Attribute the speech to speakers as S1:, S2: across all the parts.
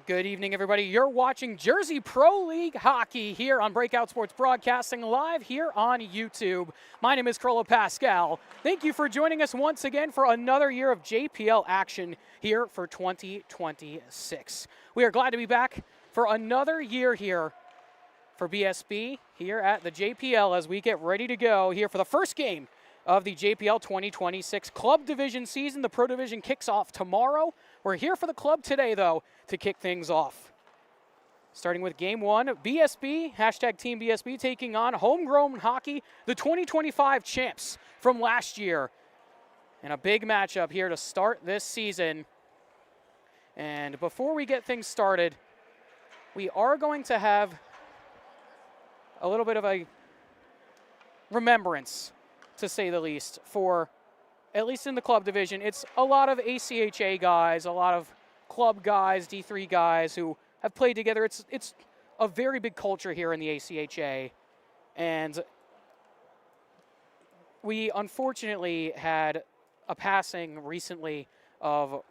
S1: Good evening, everybody. You're watching Jersey Pro League Hockey here on Breakout Sports Broadcasting, live here on YouTube. My name is Carlo Pascal. Thank you for joining us once again for another year of JPL action here for 2026. We are glad to be back for another year here for BSB here at the JPL as we get ready to go here for the first game of the JPL 2026 Club Division season. The Pro Division kicks off tomorrow. We're here for the club today, though, to kick things off. Starting with game one, BSB, hashtag Team BSB, taking on Homegrown Hockey, the 2025 champs from last year. And a big matchup here to start this season. And before we get things started, we are going to have a little bit of a remembrance, to say the least, for at least in the club division. It's a lot of ACHA guys, a lot of club guys, D3 guys who have played together. It's a very big culture here in the ACHA. And we unfortunately had a passing recently of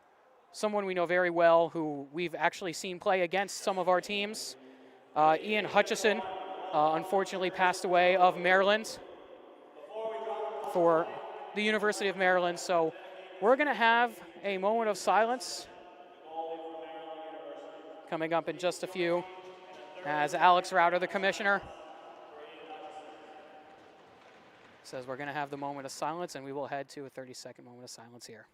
S1: someone we know very well who we've actually seen play against some of our teams. Ian Hutchison unfortunately passed away of Maryland for the University of Maryland. So we're going to have a moment of silence coming up in just a few as Alex Rauter, the commissioner, says we're going to have the moment of silence, and we will head to a 30-second moment of silence here.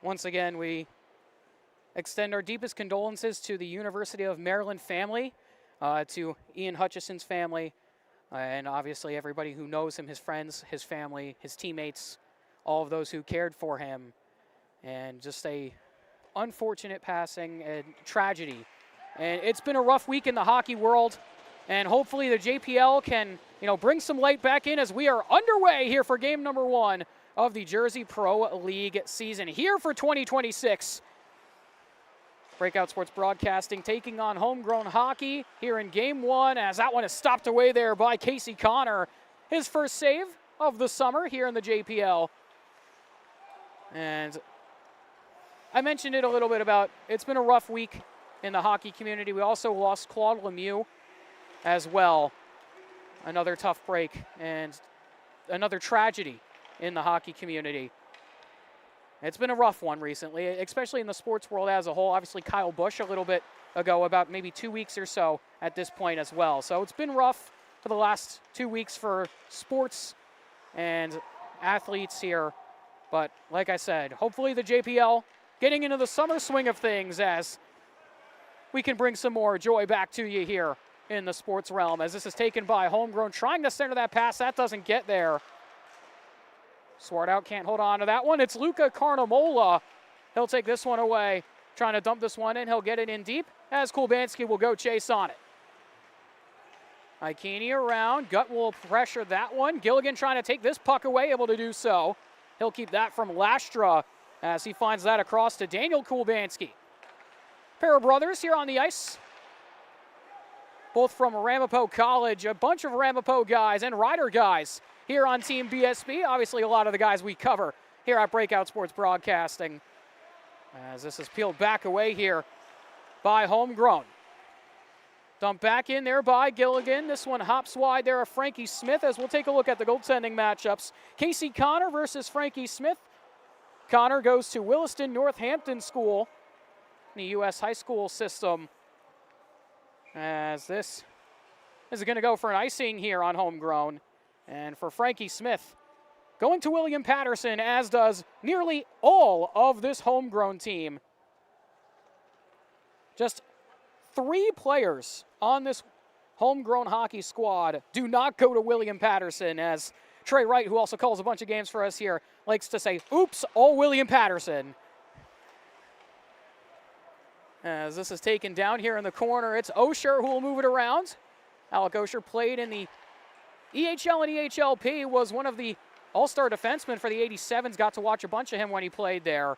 S1: Once again, we extend our deepest condolences to the University of Maryland family, to Ian Hutchison's family, and obviously everybody who knows him, his friends, his family, his teammates, all of those who cared for him. And just a unfortunate passing and tragedy. And it's been a rough week in the hockey world, and hopefully the JPL can, bring some light back in as we are underway here for game number one of the Jersey Pro League season here for 2026. Breakout Sports Broadcasting taking on Homegrown Hockey here in game one, as that one is stopped away there by Casey Connor. His first save of the summer here in the JPL. And I mentioned it a little bit about, it's been a rough week in the hockey community. We also lost Claude Lemieux as well. Another tough break and another tragedy in the hockey community. It's been a rough one recently, especially in the sports world as a whole. Obviously, Kyle Busch a little bit ago, about maybe 2 weeks or so at this point as well. So it's been rough for the last 2 weeks for sports and athletes here. But like I said, hopefully the JPL getting into the summer swing of things as we can bring some more joy back to you here in the sports realm, as this is taken by Homegrown, trying to center that pass. That doesn't get there. Swartout can't hold on to that one. It's Luca Carnamola. He'll take this one away, trying to dump this one in. He'll get it in deep, as Kulbanski will go chase on it. Ikeni around. Gut will pressure that one. Gilligan trying to take this puck away, able to do so. He'll keep that from Lastra as he finds that across to Daniel Kulbanski. Pair of brothers here on the ice, both from Ramapo College. A bunch of Ramapo guys and Rider guys here on Team BSB. Obviously, a lot of the guys we cover here at Breakout Sports Broadcasting. As this is peeled back away here by Homegrown. Dumped back in there by Gilligan. This one hops wide there of Frankie Smith, as we'll take a look at the goaltending matchups. Casey Connor versus Frankie Smith. Connor goes to Williston Northampton School in the U.S. high school system. As this is going to go for an icing here on Homegrown. And for Frankie Smith, going to William Patterson, as does nearly all of this Homegrown team. Just 3 players on this Homegrown Hockey squad do not go to William Patterson, as Trey Wright, who also calls a bunch of games for us here, likes to say, oops, all William Patterson. As this is taken down here in the corner, it's Osher who will move it around. Alec Osher played in the EHL and EHLP, was one of the all-star defensemen for the 87s. Got to watch a bunch of him when he played there.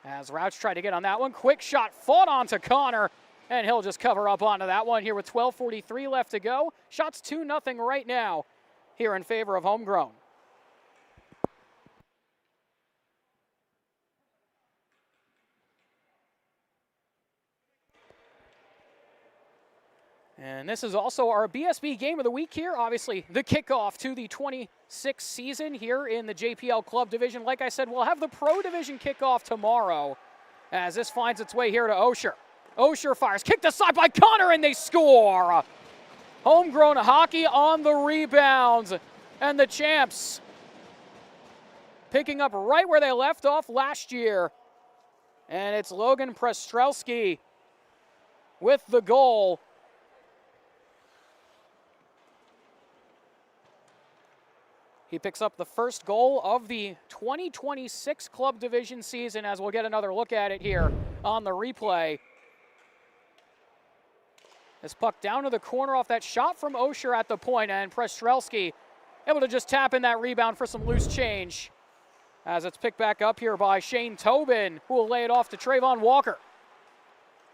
S1: As Rauch tried to get on that one. Quick shot fought onto Connor, and he'll just cover up onto that one here with 12:43 left to go. Shots 2-0 right now here in favor of Homegrown. And this is also our BSB game of the week here. Obviously, the kickoff to the 26th season here in the JPL Club Division. Like I said, we'll have the Pro Division kickoff tomorrow as this finds its way here to Osher. Osher fires, kicked aside by Connor, and they score. Homegrown Hockey on the rebounds. And the champs picking up right where they left off last year. And it's Logan Prestrelski with the goal. He picks up the first goal of the 2026 Club Division season, as we'll get another look at it here on the replay. This puck down to the corner off that shot from Osher at the point, and Prestrelski able to just tap in that rebound for some loose change. As it's picked back up here by Shane Tobin, who will lay it off to Trayvon Walker.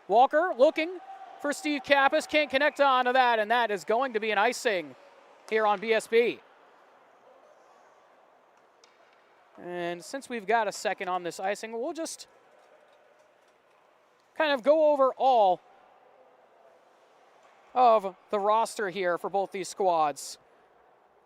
S1: Walker looking for Steve Kappas, can't connect onto that, and that is going to be an icing here on BSB. And since we've got a second on this icing, we'll just kind of go over all of the roster here for both these squads.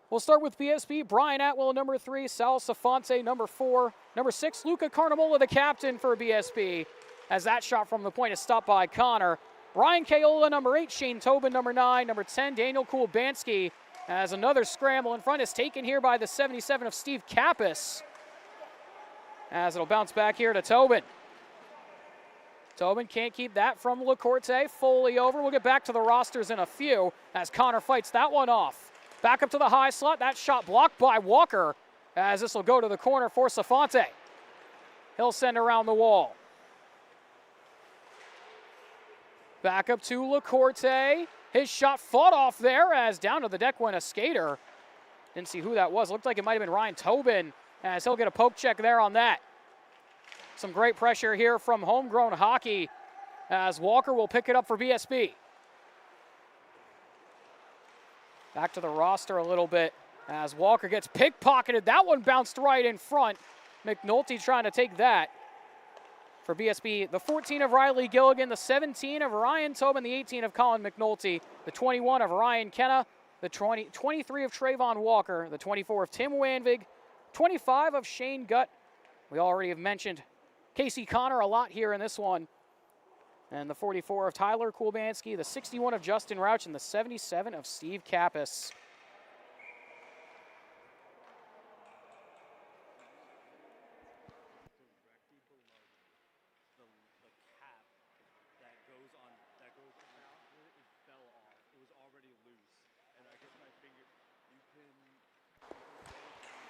S1: We'll start with BSB, Brian Atwell, number 3, Sal Safonte, number 4, number 6, Luca Carnamola, the captain for BSB, as that shot from the point is stopped by Connor. Ryan Kayola, number 8, Shane Tobin, number 9, number 10, Daniel Kulbanski, as another scramble in front is taken here by the 77 of Steve Kappas, as it'll bounce back here to Tobin. Tobin can't keep that from LaCourte. Foley over. We'll get back to the rosters in a few as Connor fights that one off. Back up to the high slot. That shot blocked by Walker as this will go to the corner for Safonte. He'll send around the wall. Back up to LaCourte. His shot fought off there as down to the deck went a skater. Didn't see who that was. Looked like it might have been Ryan Tobin, as he'll get a poke check there on that. Some great pressure here from Homegrown Hockey as Walker will pick it up for BSB. Back to the roster a little bit as Walker gets pickpocketed. That one bounced right in front. McNulty trying to take that for BSB. The 14 of Riley Gilligan, the 17 of Ryan Tobin, the 18 of Colin McNulty, the 21 of Ryan Kenna, the 23 of Trayvon Walker, the 24 of Tim Wanvig, 25 of Shane Gutt. We already have mentioned Casey Connor a lot here in this one. And the 44 of Tyler Kulbanski, the 61 of Justin Rauch, and the 77 of Steve Kappas.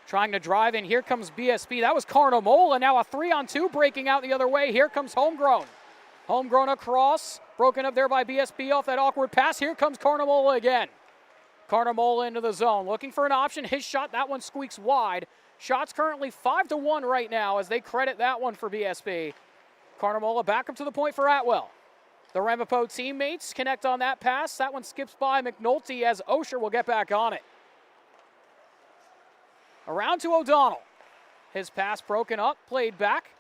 S1: Trying to drive in. Here comes BSB. That was Carnamola. Now a 3-on-2 breaking out the other way. Here comes Homegrown. Homegrown across. Broken up there by BSB off that awkward pass. Here comes Carnamola again. Carnamola into the zone. Looking for an option. His shot, that one squeaks wide. Shots currently 5-1 right now as they credit that one for BSB. Carnamola back up to the point for Atwell. The Ramapo teammates connect on that pass. That one skips by McNulty as Osher will get back on it. Around to O'Donnell. His pass broken up, played back.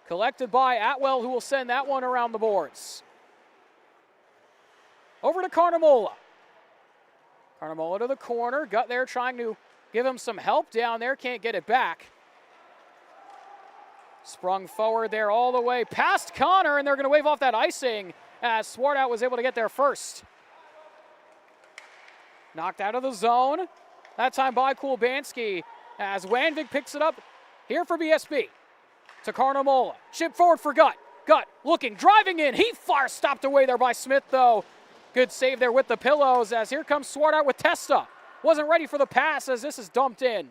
S1: Collected by Atwell, who will send that one around the boards. Over to Carnamola. Carnamola to the corner. Got there trying to give him some help down there. Can't get it back. Sprung forward there all the way past Connor, and they're going to wave off that icing as Swartout was able to get there first. Knocked out of the zone. That time by Kulbanski as Wanvig picks it up here for BSB. To Carnamola. Chip forward for Gutt. Gutt looking, driving in. He far stopped away there by Smith, though. Good save there with the pillows as here comes Swartout with Testa. Wasn't ready for the pass as this is dumped in.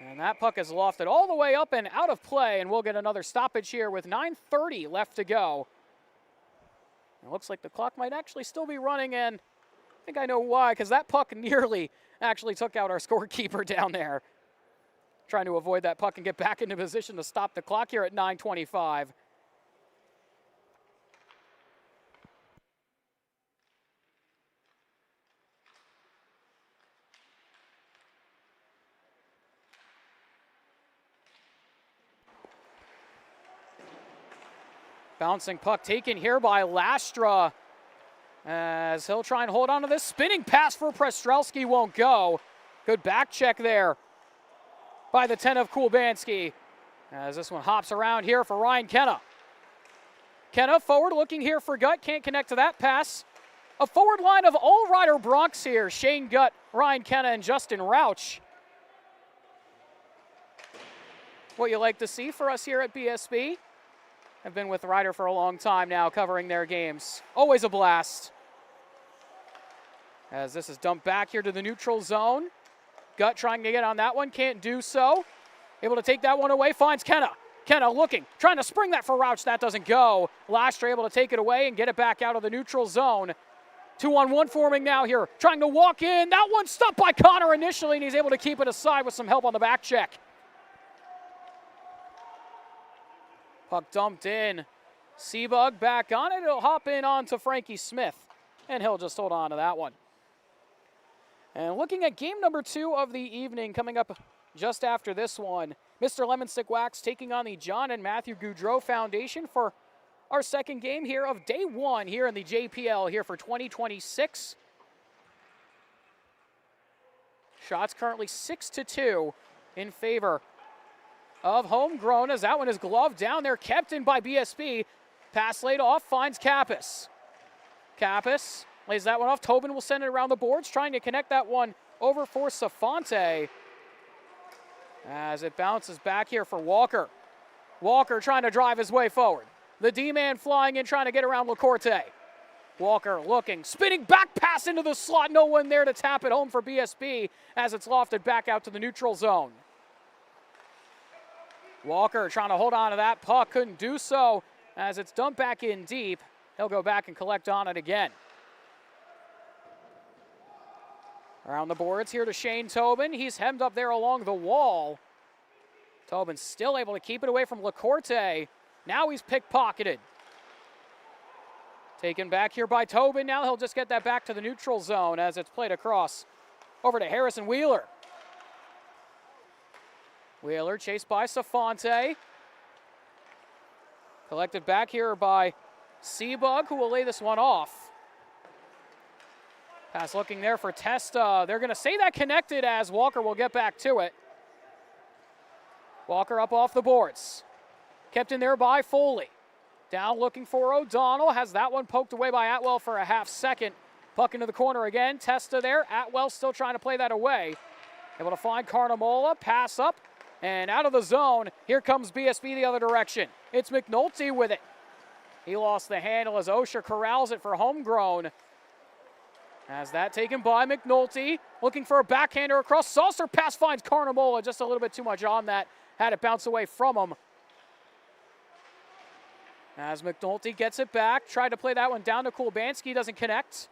S1: And that puck is lofted all the way up and out of play, and we'll get another stoppage here with 9:30 left to go. It looks like the clock might actually still be running, and I think I know why, because that puck nearly actually took out our scorekeeper down there. Trying to avoid that puck and get back into position to stop the clock here at 9:25. Bouncing puck taken here by Lastra, as he'll try and hold on to this. Spinning pass for Prestrelski won't go. Good back check there by the 10 of Kulbanski, as this one hops around here for Ryan Kenna. Kenna forward looking here for Gutt, can't connect to that pass. A forward line of all Rider Bronx here. Shane Gutt, Ryan Kenna, and Justin Rauch. What you like to see for us here at BSB. I've been with Rider for a long time now, covering their games. Always a blast. As this is dumped back here to the neutral zone. Gutt trying to get on that one, can't do so. Able to take that one away, finds Kenna. Kenna looking, trying to spring that for Rauch, that doesn't go. Lastra able to take it away and get it back out of the neutral zone. 2-on-1 forming now here, trying to walk in. That one stopped by Connor initially, and he's able to keep it aside with some help on the back check. Puck dumped in. Seabug back on it. He'll hop in onto Frankie Smith, and he'll just hold on to that one. And looking at game number 2 of the evening, coming up just after this one, Mr. Lemonstick Wax taking on the John and Matthew Gaudreau Foundation for our second game here of day 1 here in the JPL here for 2026. Shots currently 6-2 in favor of Homegrown, as that one is gloved down there, kept in by BSB. Pass laid off, finds Kappas. Kappas lays that one off. Tobin will send it around the boards, trying to connect that one over for Safante. As it bounces back here for Walker. Walker trying to drive his way forward. The D-man flying in, trying to get around LaCourte. Walker looking, spinning back pass into the slot. No one there to tap it home for BSB as it's lofted back out to the neutral zone. Walker trying to hold on to that puck, couldn't do so as it's dumped back in deep. He'll go back and collect on it again. Around the boards here to Shane Tobin. He's hemmed up there along the wall. Tobin still able to keep it away from LaCourte. Now he's pickpocketed. Taken back here by Tobin. Now he'll just get that back to the neutral zone as it's played across over to Harrison Wheeler. Wheeler chased by Safante. Collected back here by Seabug, who will lay this one off. Pass looking there for Testa. They're going to say that connected as Walker will get back to it. Walker up off the boards. Kept in there by Foley. Down looking for O'Donnell. Has that one poked away by Atwell for a half second. Puck into the corner again. Testa there. Atwell still trying to play that away. Able to find Carnamola. Pass up. And out of the zone, here comes BSB the other direction. It's McNulty with it. He lost the handle as Osher corrals it for Homegrown. As that taken by McNulty, looking for a backhander across. Saucer pass finds Carnamola, just a little bit too much on that. Had it bounce away from him. As McNulty gets it back, tried to play that one down to Kulbanski, doesn't connect.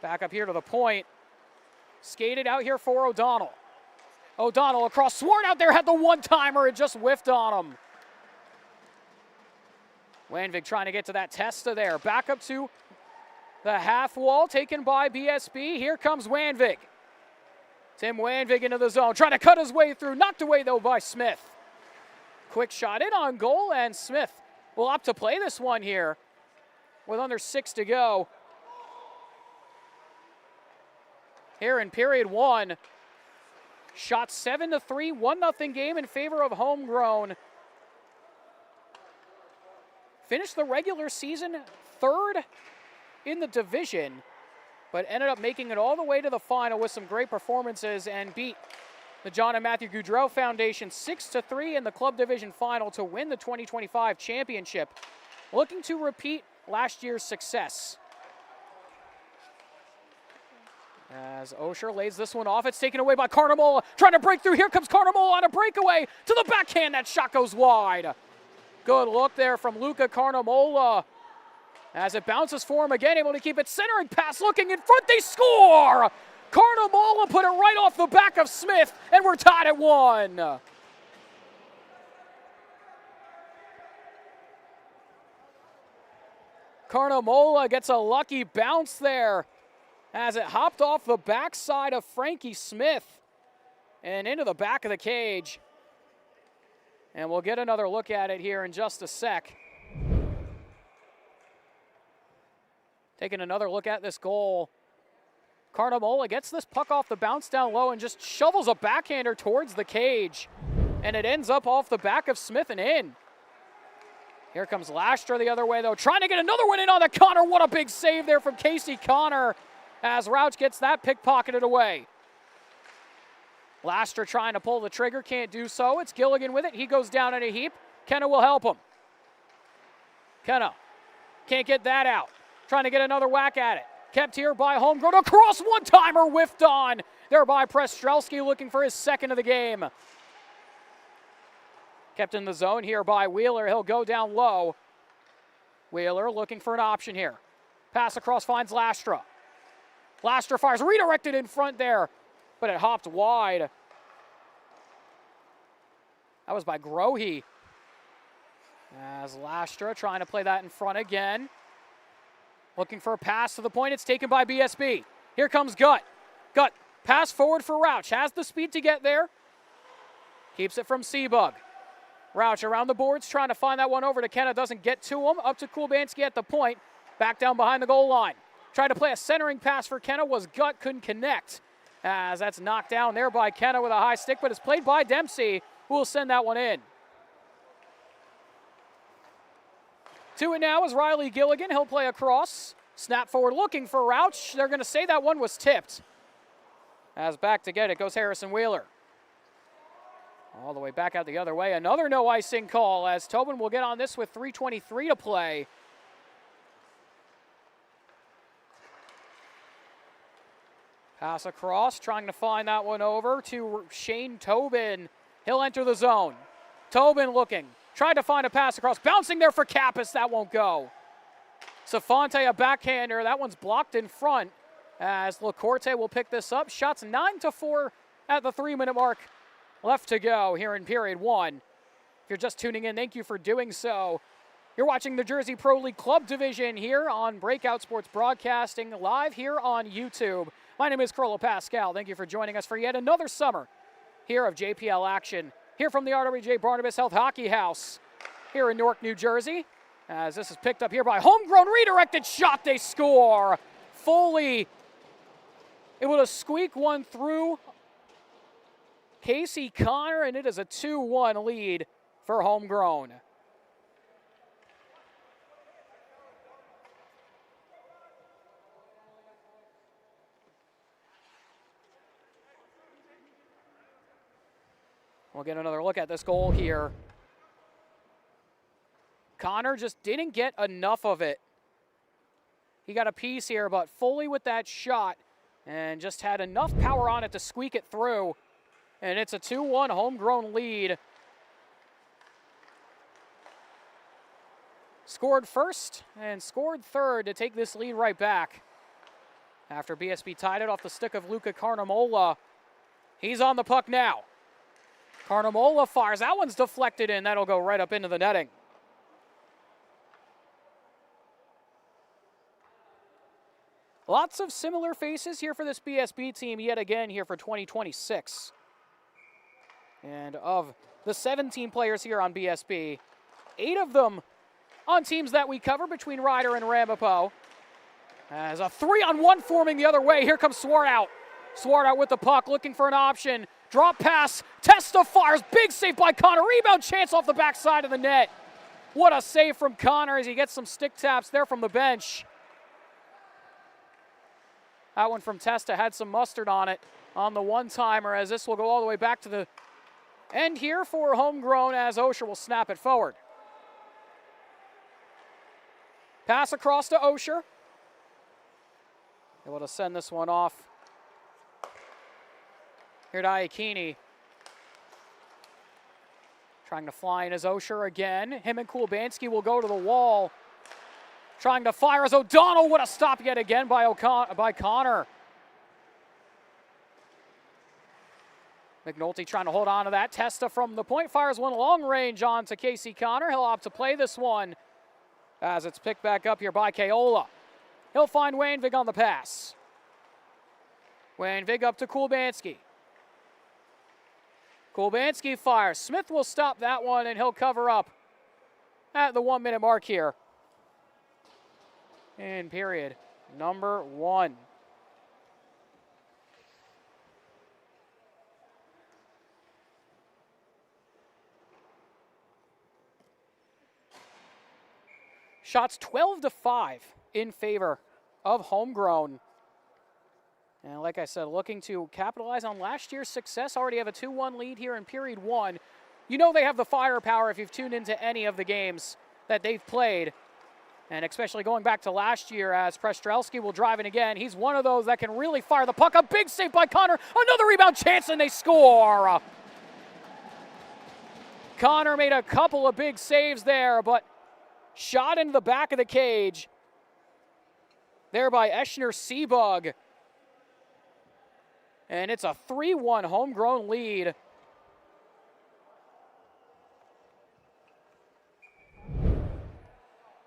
S1: Back up here to the point. Skated out here for O'Donnell. O'Donnell across, Swart out there, had the one-timer, it just whiffed on him. Wanvig trying to get to that Testa there. Back up to the half wall, taken by BSB. Here comes Wanvig. Tim Wanvig into the zone, trying to cut his way through. Knocked away, though, by Smith. Quick shot in on goal, and Smith will opt to play this one here with under 6 to go. Here in period 1. Shot 7-3, 1-0 game in favor of Homegrown. Finished the regular season 3rd in the division, but ended up making it all the way to the final with some great performances and beat the John and Matthew Gaudreau Foundation 6-3 in the club division final to win the 2025 championship, looking to repeat last year's success. As Osher lays this one off, it's taken away by Carnamola, trying to break through. Here comes Carnamola on a breakaway to the backhand. That shot goes wide. Good look there from Luca Carnamola. As it bounces for him again, able to keep it centering pass, looking in front, they score! Carnamola put it right off the back of Smith, and we're tied at 1. Carnamola gets a lucky bounce there as it hopped off the backside of Frankie Smith and into the back of the cage. And we'll get another look at it here in just a sec. Taking another look at this goal. Carnamola gets this puck off the bounce down low and just shovels a backhander towards the cage. And it ends up off the back of Smith and in. Here comes Lastra the other way, though, trying to get another one in on the Connor. What a big save there from Casey Connor as Rauch gets that pickpocketed away. Lastra trying to pull the trigger, can't do so. It's Gilligan with it. He goes down in a heap. Kenna will help him. Kenna can't get that out. Trying to get another whack at it. Kept here by Homegrown. A cross one-timer whiffed on there by Prestrelski, looking for his second of the game. Kept in the zone here by Wheeler. He'll go down low. Wheeler looking for an option here. Pass across, finds Lastra. Lastra fires, redirected in front there, but it hopped wide. That was by Grohe. As Lastra trying to play that in front again. Looking for a pass to the point. It's taken by BSB. Here comes Gut. Gut, pass forward for Rauch. Has the speed to get there. Keeps it from Seabug. Rauch around the boards, trying to find that one over to Kenna. Doesn't get to him. Up to Kulbanski at the point. Back down behind the goal line. Tried to play a centering pass for Kenna. Was Gut, couldn't connect. As that's knocked down there by Kenna with a high stick, but it's played by Dempsey, who will send that one in. To it now is Riley Gilligan. He'll play across. Snap forward looking for Rauch. They're going to say that one was tipped. As back to get it goes Harrison Wheeler. All the way back out the other way. Another no icing call as Tobin will get on this with 3:23 to play. Pass across, trying to find that one over to Shane Tobin. He'll enter the zone. Tobin looking. Tried to find a pass across. Bouncing there for Kappas. That won't go. Safante a backhander. That one's blocked in front as LaCourte will pick this up. Shots 9-4 at the 3-minute mark. Left to go here in period 1. If you're just tuning in, thank you for doing so. You're watching the Jersey Pro League Club Division here on Breakout Sports Broadcasting, live here on YouTube. My name is Carlo Pascal. Thank you for joining us for yet another summer here of JPL action. Here from the RWJ Barnabas Health Hockey House here in Newark, New Jersey. As this is picked up here by Homegrown, redirected shot, they score. Foley able to squeak one through Casey Connor, and it is a 2-1 lead for Homegrown. We'll get another look at this goal here. Connor just didn't get enough of it. He got a piece here, but Foley with that shot and just had enough power on it to squeak it through. And it's a 2-1 Homegrown lead. Scored first and scored third to take this lead right back. After BSB tied it off the stick of Luca Carnamola. He's on the puck now. Carnamola fires. That one's deflected in. That'll go right up into the netting. Lots of similar faces here for this BSB team yet again here for 2026. And of the 17 players here on BSB, 8 of them on teams that we cover between Ryder and Ramapo. As a 3-on-1 forming the other way. Here comes Swart out. Swart out with the puck, looking for an option. Drop pass, Testa fires, big save by Connor. Rebound chance off the backside of the net. What a save from Connor as he gets some stick taps there from the bench. That one from Testa had some mustard on it on the one-timer, as this will go all the way back to the end here for Homegrown as Osher will snap it forward. Pass across to Osher. Able to send this one off Here to Iacchini. Trying to fly in as Osher again. Him and Kulbanski will go to the wall. Trying to fire as O'Donnell. What a stop yet again by Connor. McNulty trying to hold on to that. Testa from the point fires one long range on to Casey Connor. He'll opt to play this one as it's picked back up here by Keola. He'll find Wayne Vig on the pass. Wayne Vig up to Kulbanski. Kulbanski fires. Smith will stop that one, and he'll cover up at the 1 minute mark here in period number 1. Shots 12-5 in favor of Homegrown. And like I said, looking to capitalize on last year's success. Already have a 2-1 lead here in period 1. You know they have the firepower if you've tuned into any of the games that they've played. And especially going back to last year as Prestrelski will drive in again. He's one of those that can really fire the puck. A big save by Connor. Another rebound chance and they score. Connor made a couple of big saves there, but shot into the back of the cage there by Eschner Seabug. And it's a 3-1 Homegrown lead.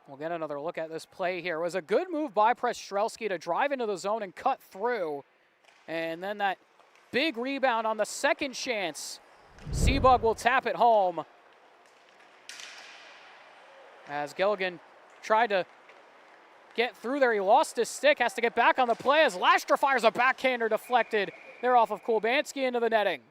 S1: We'll get another look at this play here. It was a good move by Prestrelski to drive into the zone and cut through. And then that big rebound on the second chance. Seabug will tap it home. As Gilligan tried to get through there, he lost his stick, has to get back on the play as Lastra fires a backhander deflected. They're off of Kulbanski into the netting.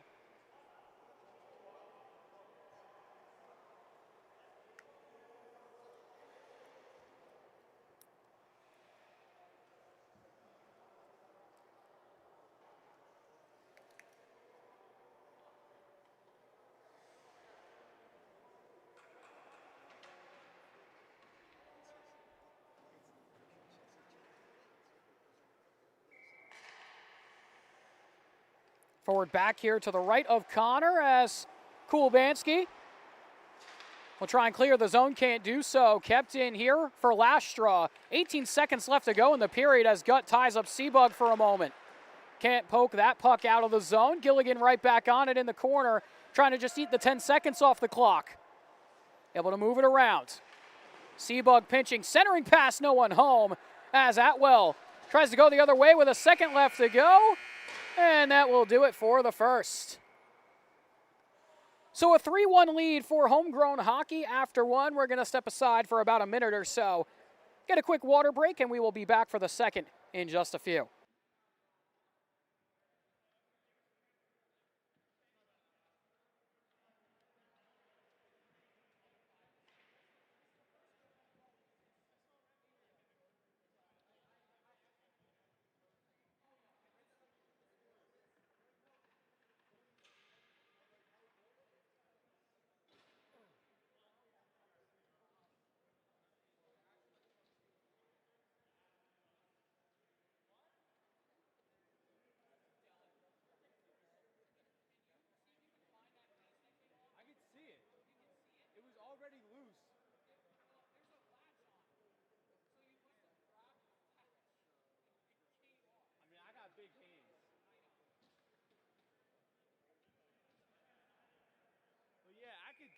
S1: Forward back here to the right of Connor as Kulbanski will try and clear the zone, can't do so. Kept in here for Lastra. 18 seconds left to go in the period as Gutt ties up Seabug for a moment. Can't poke that puck out of the zone. Gilligan right back on it in the corner, trying to just eat the 10 seconds off the clock. Able to move it around. Seabug pinching, centering pass, no one home as Atwell tries to go the other way with a second left to go. And that will do it for the first. So a 3-1 lead for Homegrown Hockey after one. We're going to step aside for about a minute or so. Get a quick water break, and we will be back for the second in just a few.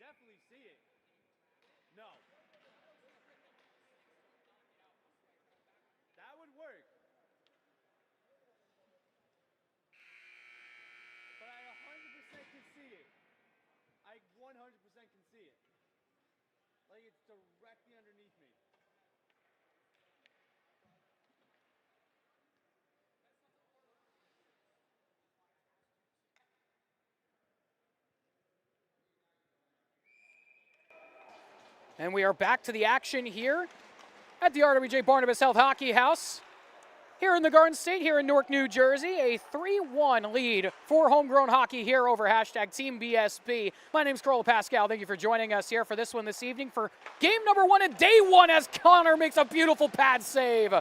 S2: Definitely see it. No. That would work. But I 100% can see it. I 100% can see it. Like it's directly underneath me.
S1: And we are back to the action here at the RWJ Barnabas Health Hockey House here in the Garden State, here in Newark, New Jersey. A 3-1 lead for Homegrown Hockey here over #Team BSB. My name's Carl Pascal. Thank you for joining us here for this one this evening for game number 1 and day 1 as Connor makes a beautiful pad save.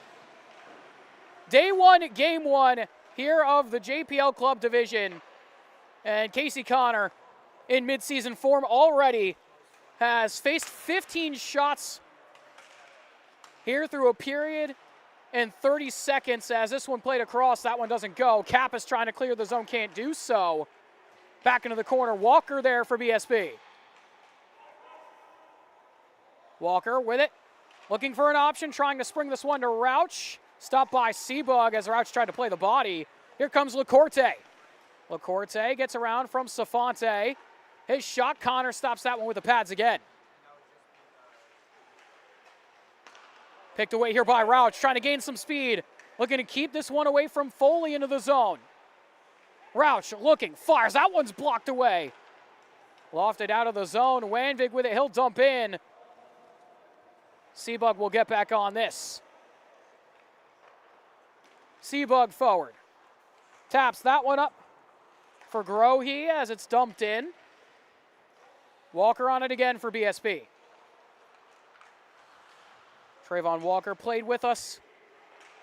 S1: Day 1, game 1 here of the JPL Club Division. And Casey Connor, in midseason form already, has faced 15 shots here through a period and 30 seconds as this one played across. That one doesn't go. Cap is trying to clear the zone, can't do so. Back into the corner. Walker there for BSB. Walker with it. Looking for an option, trying to spring this one to Rauch. Stopped by Seabug as Rauch tried to play the body. Here comes LaCourte. LaCourte gets around from Safante. His shot, Connor stops that one with the pads again. Picked away here by Rauch, trying to gain some speed. Looking to keep this one away from Foley into the zone. Rauch looking, fires. That one's blocked away. Lofted out of the zone. Wanvig with it. He'll dump in. Seabug will get back on this. Seabug forward. Taps that one up for Grohe as it's dumped in. Walker on it again for BSB. Trayvon Walker played with us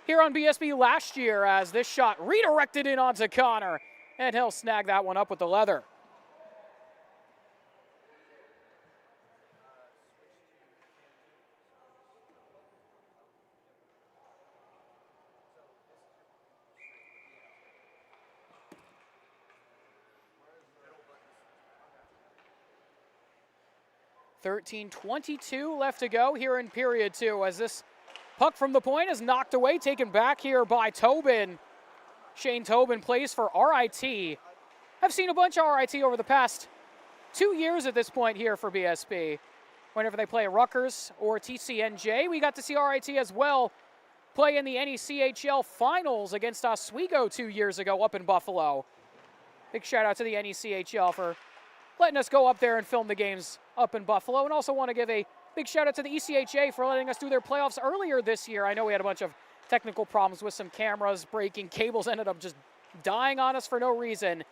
S1: here on BSB last year as this shot redirected in onto Connor, and he'll snag that one up with the leather. .22 left to go here in period two as this puck from the point is knocked away, taken back here by Tobin. Shane Tobin plays for RIT. I've seen a bunch of RIT over the past 2 years at this point here for BSB. Whenever they play Rutgers or TCNJ, we got to see RIT as well play in the NECHL finals against Oswego 2 years ago up in Buffalo. Big shout out to the NECHL for letting us go up there and film the games up in Buffalo. And also want to give a big shout out to the ECHA for letting us do their playoffs earlier this year. I know we had a bunch of technical problems with some cameras breaking. Cables ended up just dying on us for no reason.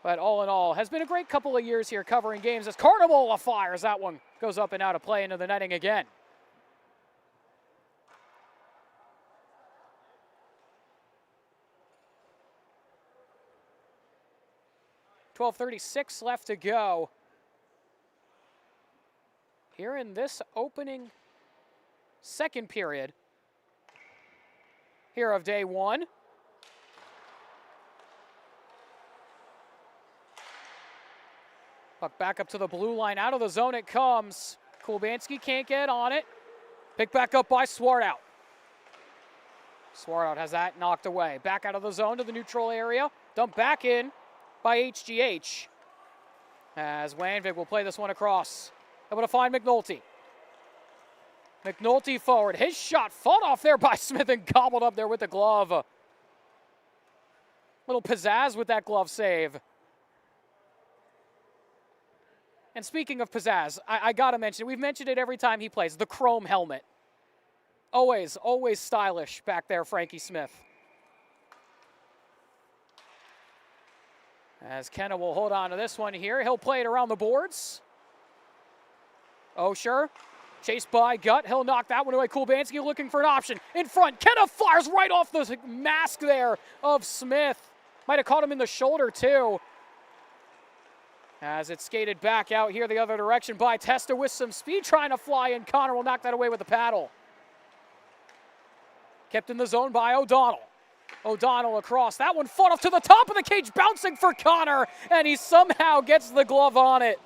S1: But all in all, has been a great couple of years here covering games as Carnival fires. That one goes up and out of play into the netting again. .36 left to go here in this opening second period here of day one. Puck back up to the blue line. Out of the zone it comes. Kulbanski can't get on it. Picked back up by Swartout. Swartout has that knocked away. Back out of the zone to the neutral area. Dumped back in by HGH. As Wanvig will play this one across. Able to find McNulty. McNulty forward. His shot fought off there by Smith and gobbled up there with the glove. Little pizzazz with that glove save. And speaking of pizzazz, I gotta mention, we've mentioned it every time he plays, the chrome helmet. Always, always stylish back there, Frankie Smith. As Kenna will hold on to this one here. He'll play it around the boards. Osher, chased by Gut. He'll knock that one away. Kulbanski looking for an option. In front, Kenna fires right off the mask there of Smith. Might have caught him in the shoulder too. As it's skated back out here the other direction by Testa with some speed trying to fly in. Connor will knock that away with the paddle. Kept in the zone by O'Donnell. O'Donnell across. That one fought off to the top of the cage, bouncing for Connor, and he somehow gets the glove on it.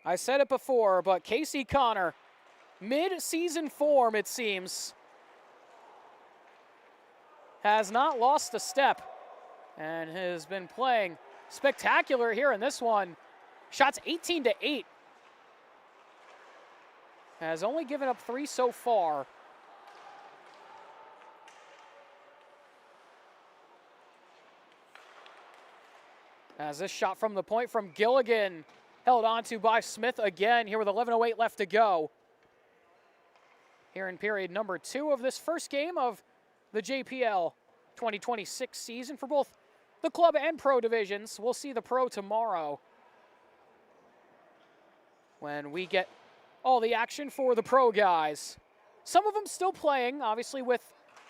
S1: I said it before, but Casey Connor, mid-season form it seems, has not lost a step and has been playing spectacular here in this one. Shots 18-8. Has only given up 3 so far. As this shot from the point from Gilligan held onto by Smith again here with 11:08 left to go. Here in period number 2 of this first game of the JPL 2026 season for both the club and pro divisions. We'll see the pro tomorrow. when we get all the action for the pro guys. Some of them still playing, obviously with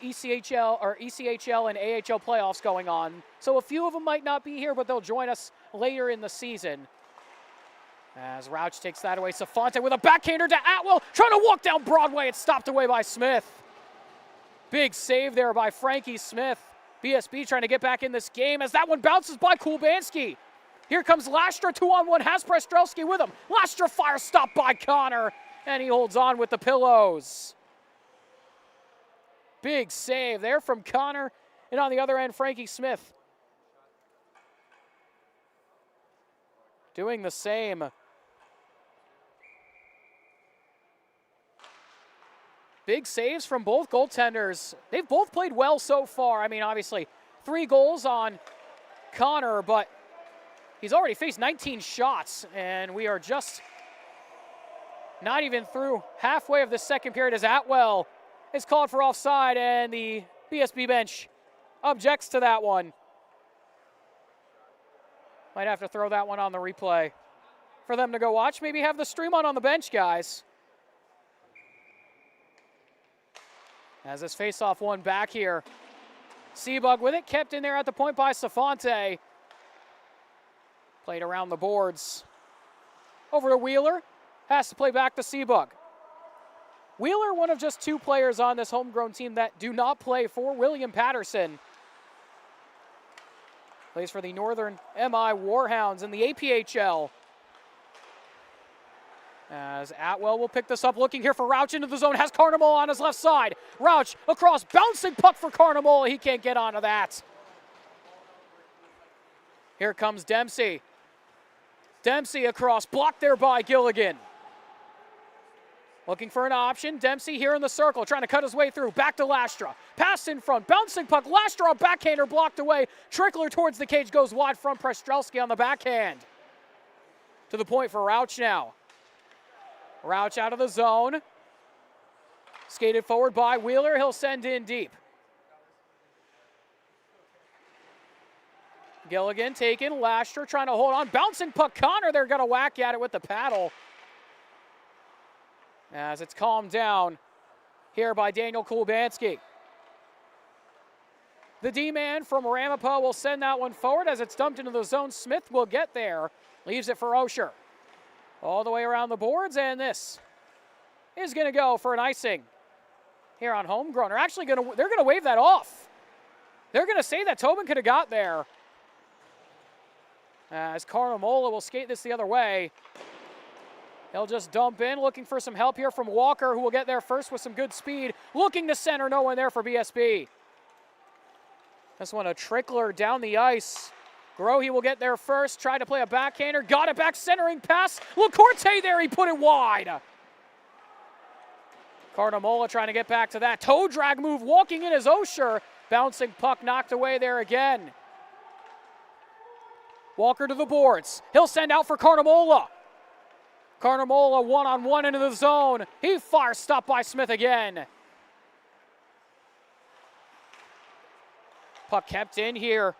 S1: ECHL and AHL playoffs going on. So a few of them might not be here, but they'll join us later in the season. As Rauch takes that away, Safante with a backhander to Atwell, trying to walk down Broadway. It's stopped away by Smith. Big save there by Frankie Smith. BSB trying to get back in this game as that one bounces by Kulbanski. Here comes Lastra, 2-on-1, has Prestrelski with him. Lastra fire stopped by Connor, and he holds on with the pillows. Big save there from Connor, and on the other end, Frankie Smith doing the same. Big saves from both goaltenders. They've both played well so far. I mean, obviously, 3 goals on Connor, but he's already faced 19 shots, and we are just not even through halfway of the second period as Atwell is called for offside, and the BSB bench objects to that one. Might have to throw that one on the replay for them to go watch. Maybe have the stream on the bench, guys. As this face-off one back here. Seabug with it, kept in there at the point by Safante. Played around the boards. Over to Wheeler, has to play back to Seabug. Wheeler, one of just 2 players on this homegrown team that do not play for William Patterson. Plays for the Northern MI Warhounds in the APHL. As Atwell will pick this up, looking here for Rauch into the zone, has Carnival on his left side. Rauch across, bouncing puck for Carnival. He can't get onto that. Here comes Dempsey. Dempsey across, blocked there by Gilligan. Looking for an option. Dempsey here in the circle, trying to cut his way through. Back to Lastra. Pass in front. Bouncing puck. Lastra, a backhander blocked away. Trickler towards the cage, goes wide from Prestrelski on the backhand. To the point for Rauch now. Rauch out of the zone. Skated forward by Wheeler. He'll send in deep. Gilligan taken. Lastra trying to hold on. Bouncing puck. Connor, they're going to whack at it with the paddle. As it's calmed down here by Daniel Kulbanski. The D-man from Ramapo will send that one forward as it's dumped into the zone. Smith will get there. Leaves it for Osher. All the way around the boards, and this is going to go for an icing here on Homegrown. They're going to wave that off. They're going to say that Tobin could have got there. As Caramola will skate this the other way. He'll just dump in, looking for some help here from Walker, who will get there first with some good speed. Looking to center, no one there for BSB. This one a trickler down the ice. Grohe will get there first, tried to play a backhander, got it back, centering pass. LaCourte there, he put it wide. Cardamola trying to get back to that. Toe drag move, walking in as Osher. Bouncing puck knocked away there again. Walker to the boards. He'll send out for Cardamola. Cardamola one-on-one into the zone. He fires, stopped by Smith again. Puck kept in here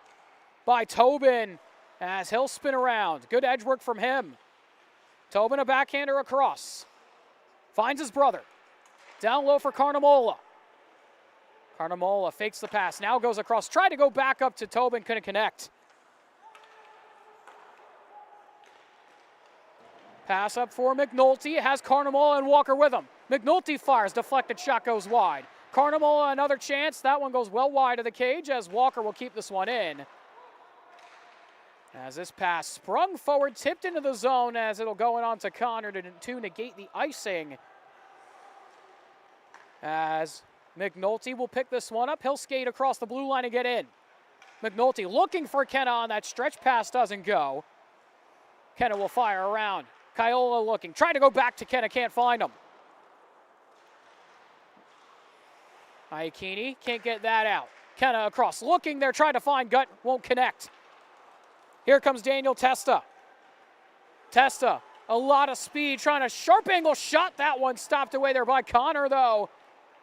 S1: by Tobin as he'll spin around. Good edge work from him. Tobin a backhander across. Finds his brother. Down low for Cardamola. Cardamola fakes the pass. Now goes across. Tried to go back up to Tobin. Couldn't connect. Pass up for McNulty. It has Cardamola and Walker with him. McNulty fires. Deflected shot goes wide. Cardamola another chance. That one goes well wide of the cage as Walker will keep this one in. As this pass sprung forward, tipped into the zone as it'll go in on to Connor to negate the icing. As McNulty will pick this one up. He'll skate across the blue line and get in. McNulty looking for Kenna on that stretch pass, doesn't go. Kenna will fire around. Kiola looking, trying to go back to Kenna, can't find him. Iacchini can't get that out. Kenna across, looking there, trying to find Gut, won't connect. Here comes Daniel Testa. Testa, a lot of speed, trying to sharp angle shot. That one stopped away there by Connor, though.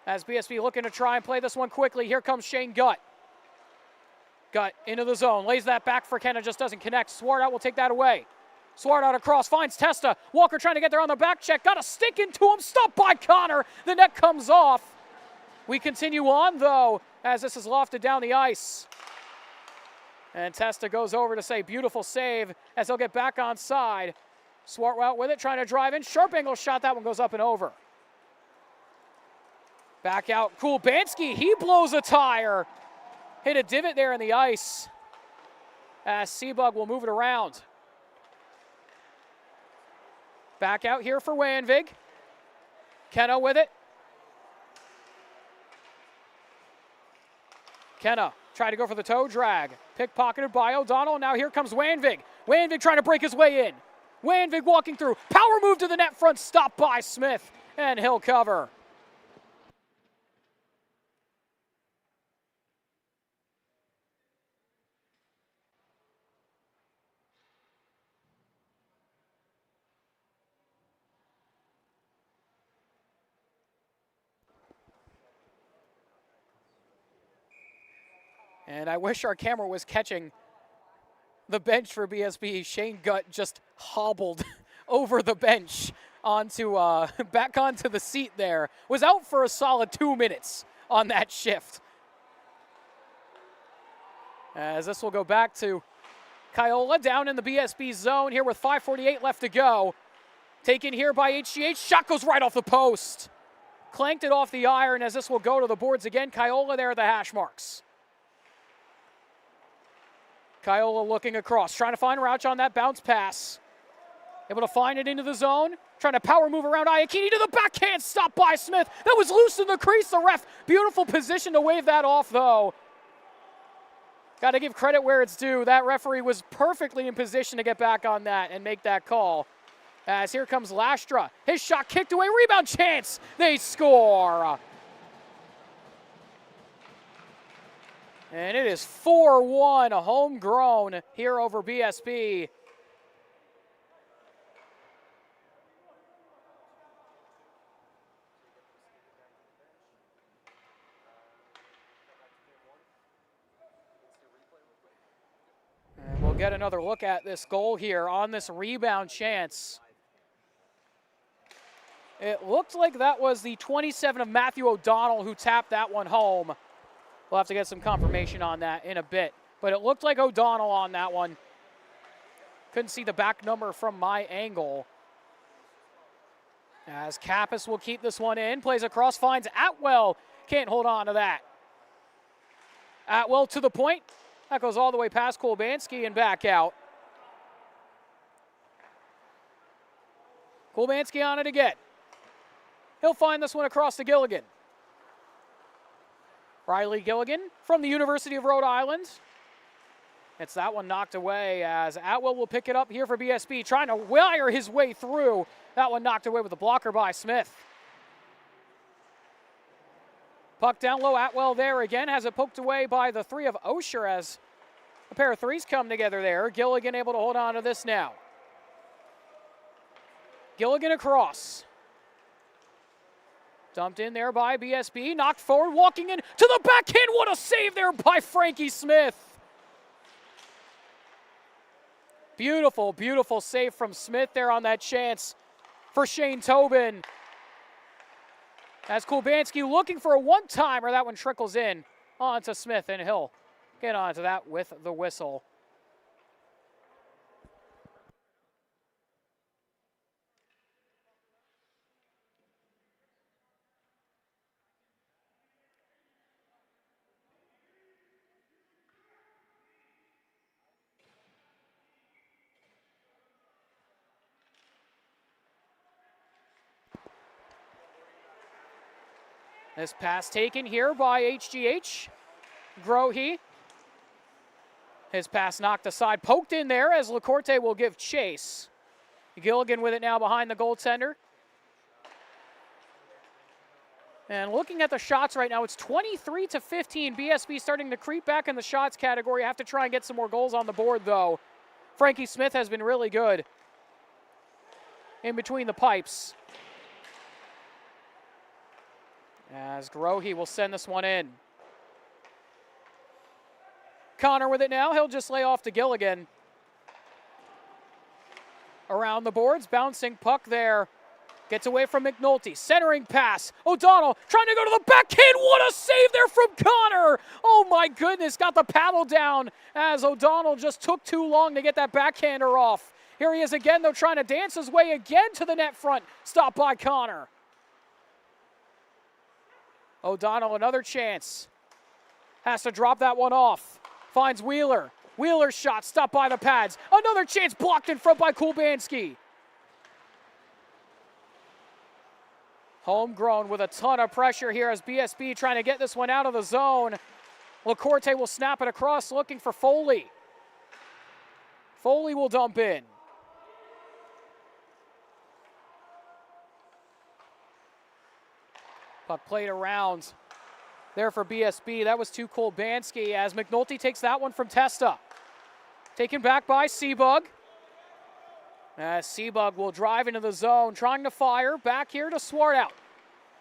S1: As BSB looking to try and play this one quickly. Here comes Shane Gut. Gut into the zone, lays that back for Kenna, just doesn't connect. Swartout will take that away. Swart out across, finds Testa. Walker trying to get there on the back check. Got a stick into him, stopped by Connor. The net comes off. We continue on, though, as this is lofted down the ice. And Testa goes over to say, beautiful save, as he'll get back on side. Swart out with it, trying to drive in. Sharp angle shot, that one goes up and over. Back out, Kulbanski, he blows a tire. Hit a divot there in the ice. As Seabug will move it around. Back out here for Wanvig. Kenna with it. Kenna tried to go for the toe drag. Pickpocketed by O'Donnell. Now here comes Wanvig. Wanvig trying to break his way in. Wanvig walking through. Power move to the net front. Stopped by Smith. And he'll cover. And I wish our camera was catching the bench for BSB. Shane Gutt just hobbled over the bench onto back onto the seat there. Was out for a solid 2 minutes on that shift. As this will go back to Kiola down in the BSB zone here with 5:48 left to go. Taken here by HGH. Shot goes right off the post. Clanked it off the iron as this will go to the boards again. Kiola there at the hash marks. Kiola looking across, trying to find Rauch on that bounce pass. Able to find it into the zone. Trying to power move around Iacchini to the backhand, stopped by Smith. That was loose in the crease, the ref. Beautiful position to wave that off, though. Got to give credit where it's due. That referee was perfectly in position to get back on that and make that call. As here comes Lastra. His shot kicked away, rebound chance. They score. And it is 4-1, homegrown here over BSB. And we'll get another look at this goal here on this rebound chance. It looked like that was the 27 of Matthew O'Donnell who tapped that one home. We'll have to get some confirmation on that in a bit. But it looked like O'Donnell on that one. Couldn't see the back number from my angle. As Kappas will keep this one in. Plays across, finds Atwell. Can't hold on to that. Atwell to the point. That goes all the way past Kulbanski and back out. Kulbanski on it again. He'll find this one across to Gilligan. Riley Gilligan from the University of Rhode Island. It's that one knocked away as Atwell will pick it up here for BSB, trying to wire his way through. That one knocked away with a blocker by Smith. Puck down low, Atwell there again, has it poked away by the three of Osher as a pair of threes come together there. Gilligan able to hold on to this now. Gilligan across. Dumped in there by BSB, knocked forward, walking in to the backhand. What a save there by Frankie Smith. Beautiful, beautiful save from Smith there on that chance for Shane Tobin. As Kulbanski looking for a one-timer, that one trickles in onto Smith, and he'll get onto that with the whistle. This pass taken here by HGH. Grohe. His pass knocked aside, poked in there as LaCourte will give chase. Gilligan with it now behind the goaltender. And looking at the shots right now, it's 23-15. BSB starting to creep back in the shots category. Have to try and get some more goals on the board, though. Frankie Smith has been really good in between the pipes. As Grohe will send this one in. Connor with it now. He'll just lay off to Gilligan. Around the boards, bouncing puck there. Gets away from McNulty. Centering pass. O'Donnell trying to go to the backhand. What a save there from Connor. Oh my goodness, got the paddle down as O'Donnell just took too long to get that backhander off. Here he is again, though, trying to dance his way again to the net front. Stopped by Connor. O'Donnell, another chance. Has to drop that one off. Finds Wheeler. Wheeler's shot stopped by the pads. Another chance blocked in front by Kulbanski. Homegrown with a ton of pressure here as BSB trying to get this one out of the zone. LaCourte will snap it across, looking for Foley. Foley will dump in. Puck played around there for BSB. That was to Kulbanski as McNulty takes that one from Testa. Taken back by Seabug. As Seabug will drive into the zone, trying to fire. Back here to Swartout.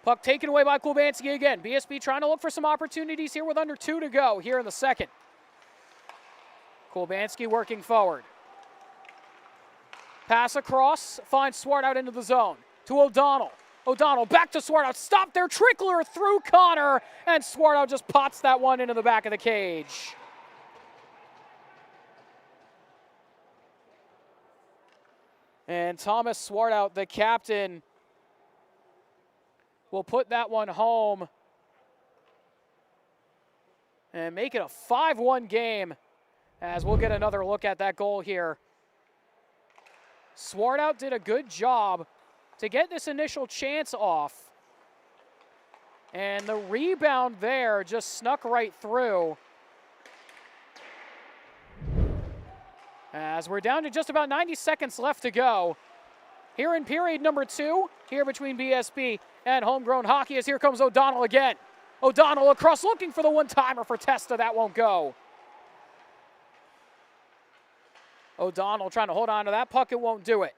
S1: Puck taken away by Kulbanski again. BSB trying to look for some opportunities here with under 2 to go here in the second. Kulbanski working forward. Pass across, finds Swartout into the zone. To O'Donnell. O'Donnell back to Swartout. Stop there, Trickler through Connor. And Swartout just pots that one into the back of the cage. And Thomas Swartout, the captain, will put that one home and make it a 5-1 game as we'll get another look at that goal here. Swartout did a good job to get this initial chance off. And the rebound there just snuck right through. As we're down to just about 90 seconds left to go. Here in period number 2, here between BSB and Homegrown Hockey, as here comes O'Donnell again. O'Donnell across looking for the one-timer for Testa. That won't go. O'Donnell trying to hold on to that puck. It won't do it.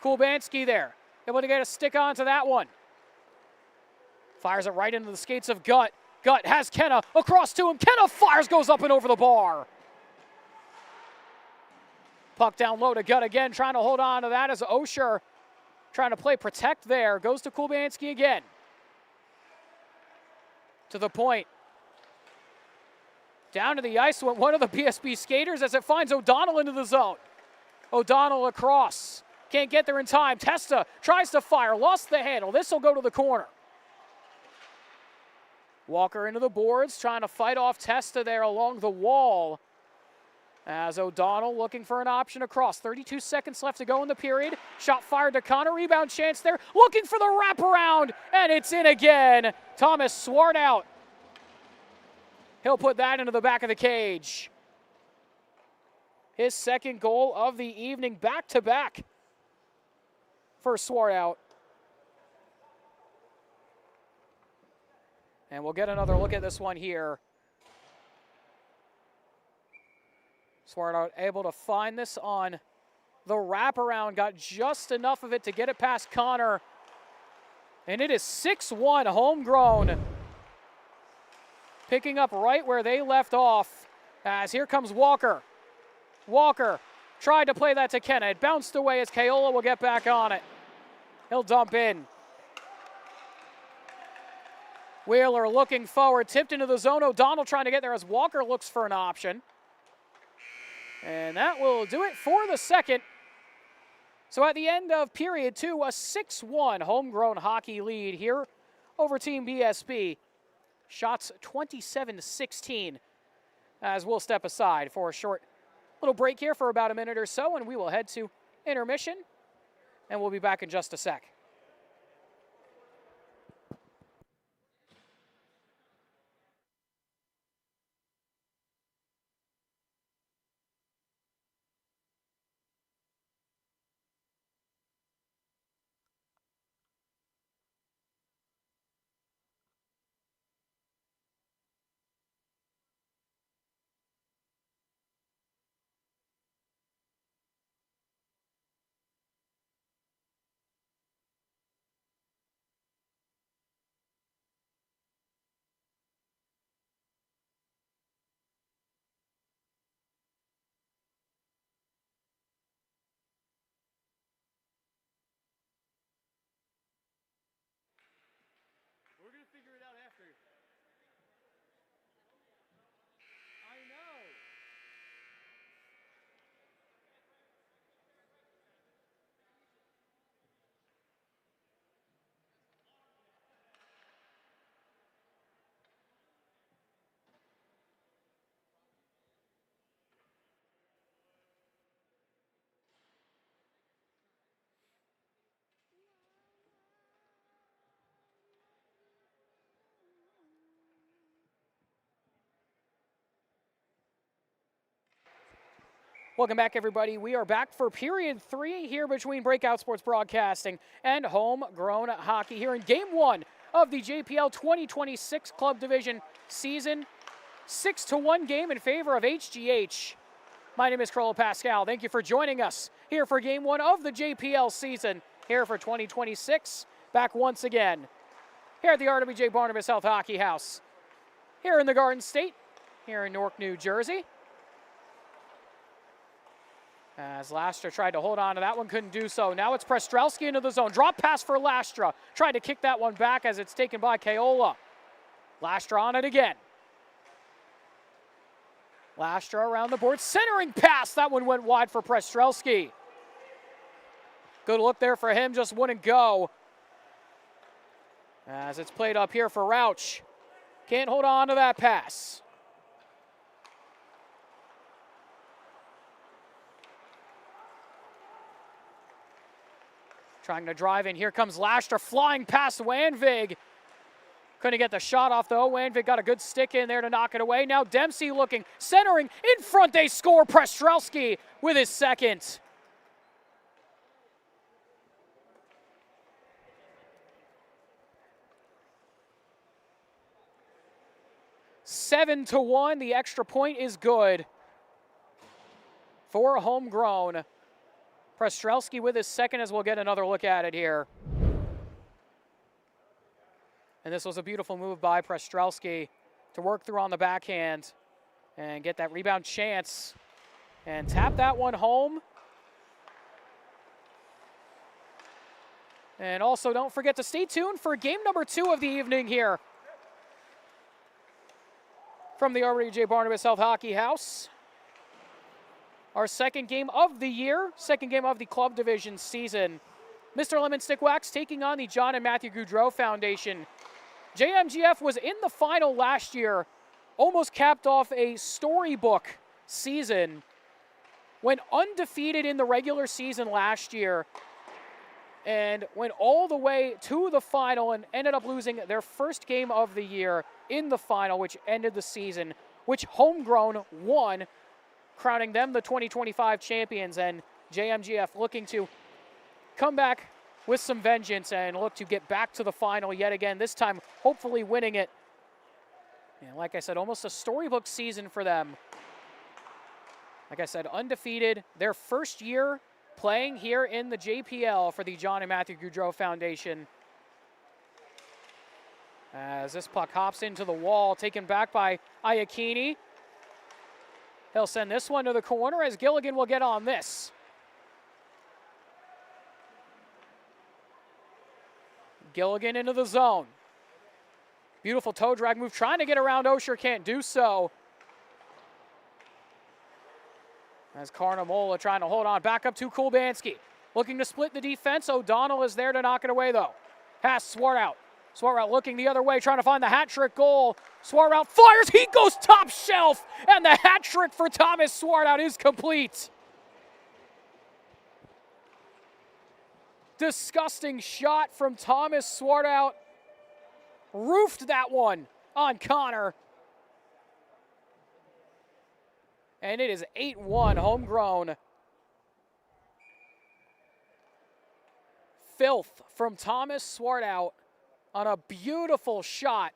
S1: Kulbanski there. Able to get a stick onto that one. Fires it right into the skates of Gutt. Gutt has Kenna across to him. Kenna fires, goes up and over the bar. Puck down low to Gutt again, trying to hold on to that as Osher trying to play protect there. Goes to Kulbanski again. To the point. Down to the ice went one of the BSB skaters as it finds O'Donnell into the zone. O'Donnell across. Can't get there in time. Testa tries to fire, lost the handle. This will go to the corner. Walker into the boards, trying to fight off Testa there along the wall. As O'Donnell looking for an option across. 32 seconds left to go in the period. Shot fired to Connor. Rebound chance there. Looking for the wraparound. And it's in again. Thomas Swartout. He'll put that into the back of the cage. His second goal of the evening, back-to-back for Swartout. And we'll get another look at this one here. Swartout able to find this on the wraparound. Got just enough of it to get it past Connor. And it is 6-1 Homegrown. Picking up right where they left off. As here comes Walker. Walker tried to play that to Kenna. It bounced away as Kaola will get back on it. He'll dump in. Wheeler looking forward, tipped into the zone. O'Donnell trying to get there as Walker looks for an option. And that will do it for the second. So at the end of period 2, a 6-1 Homegrown Hockey lead here over Team BSB. Shots 27-16 as we'll step aside for a short little break here for about a minute or so, and we will head to intermission, and we'll be back in just a sec. Welcome back, everybody. We are back for period 3 here between Breakout Sports Broadcasting and Homegrown Hockey here in Game 1 of the JPL 2026 Club Division season. 6-1 game in favor of HGH. My name is Carlo Pascal. Thank you for joining us here for Game 1 of the JPL season here for 2026. Back once again here at the RWJ Barnabas Health Hockey House here in the Garden State, here in Newark, New Jersey. As Lastra tried to hold on to that one, couldn't do so. Now it's Prestrelski into the zone. Drop pass for Lastra. Tried to kick that one back as it's taken by Keola. Lastra on it again. Lastra around the board. Centering pass. That one went wide for Prestrelski. Good look there for him. Just wouldn't go. As it's played up here for Rauch. Can't hold on to that pass. Trying to drive in. Here comes Lastra flying past Wanvig. Couldn't get the shot off, though. Wanvig got a good stick in there to knock it away. Now Dempsey looking, centering, in front. They score. Prestrelski with his second. Seven to 1. The extra point is good for Homegrown. Prestrelski with his second, as we'll get another look at it here. And this was a beautiful move by Prestrelski to work through on the backhand and get that rebound chance and tap that one home. And also don't forget to stay tuned for game number 2 of the evening here from the RWJ Barnabas Health Hockey House. Our second game of the year, second game of the club division season. Mr. Lemon Stickwax taking on the John and Matthew Gaudreau Foundation. JMGF was in the final last year, almost capped off a storybook season. Went undefeated in the regular season last year and went all the way to the final and ended up losing their first game of the year in the final, which ended the season, which Homegrown won, crowning them the 2025 champions, and JMGF looking to come back with some vengeance and look to get back to the final yet again, this time hopefully winning it. And like I said, almost a storybook season for them. Like I said, undefeated, their first year playing here in the JPL for the John and Matthew Gaudreau Foundation. As this puck hops into the wall, taken back by Iacchini. He'll send this one to the corner as Gilligan will get on this. Gilligan into the zone. Beautiful toe drag move, trying to get around Osher, can't do so. As Carnamola trying to hold on, back up to Kulbanski. Looking to split the defense, O'Donnell is there to knock it away though. Pass Swartout. Swartout looking the other way, trying to find the hat trick goal. Swartout fires, he goes top shelf, and the hat trick for Thomas Swartout is complete. Disgusting shot from Thomas Swartout. Roofed that one on Connor. And it is 8-1 Homegrown. Filth from Thomas Swartout on a beautiful shot.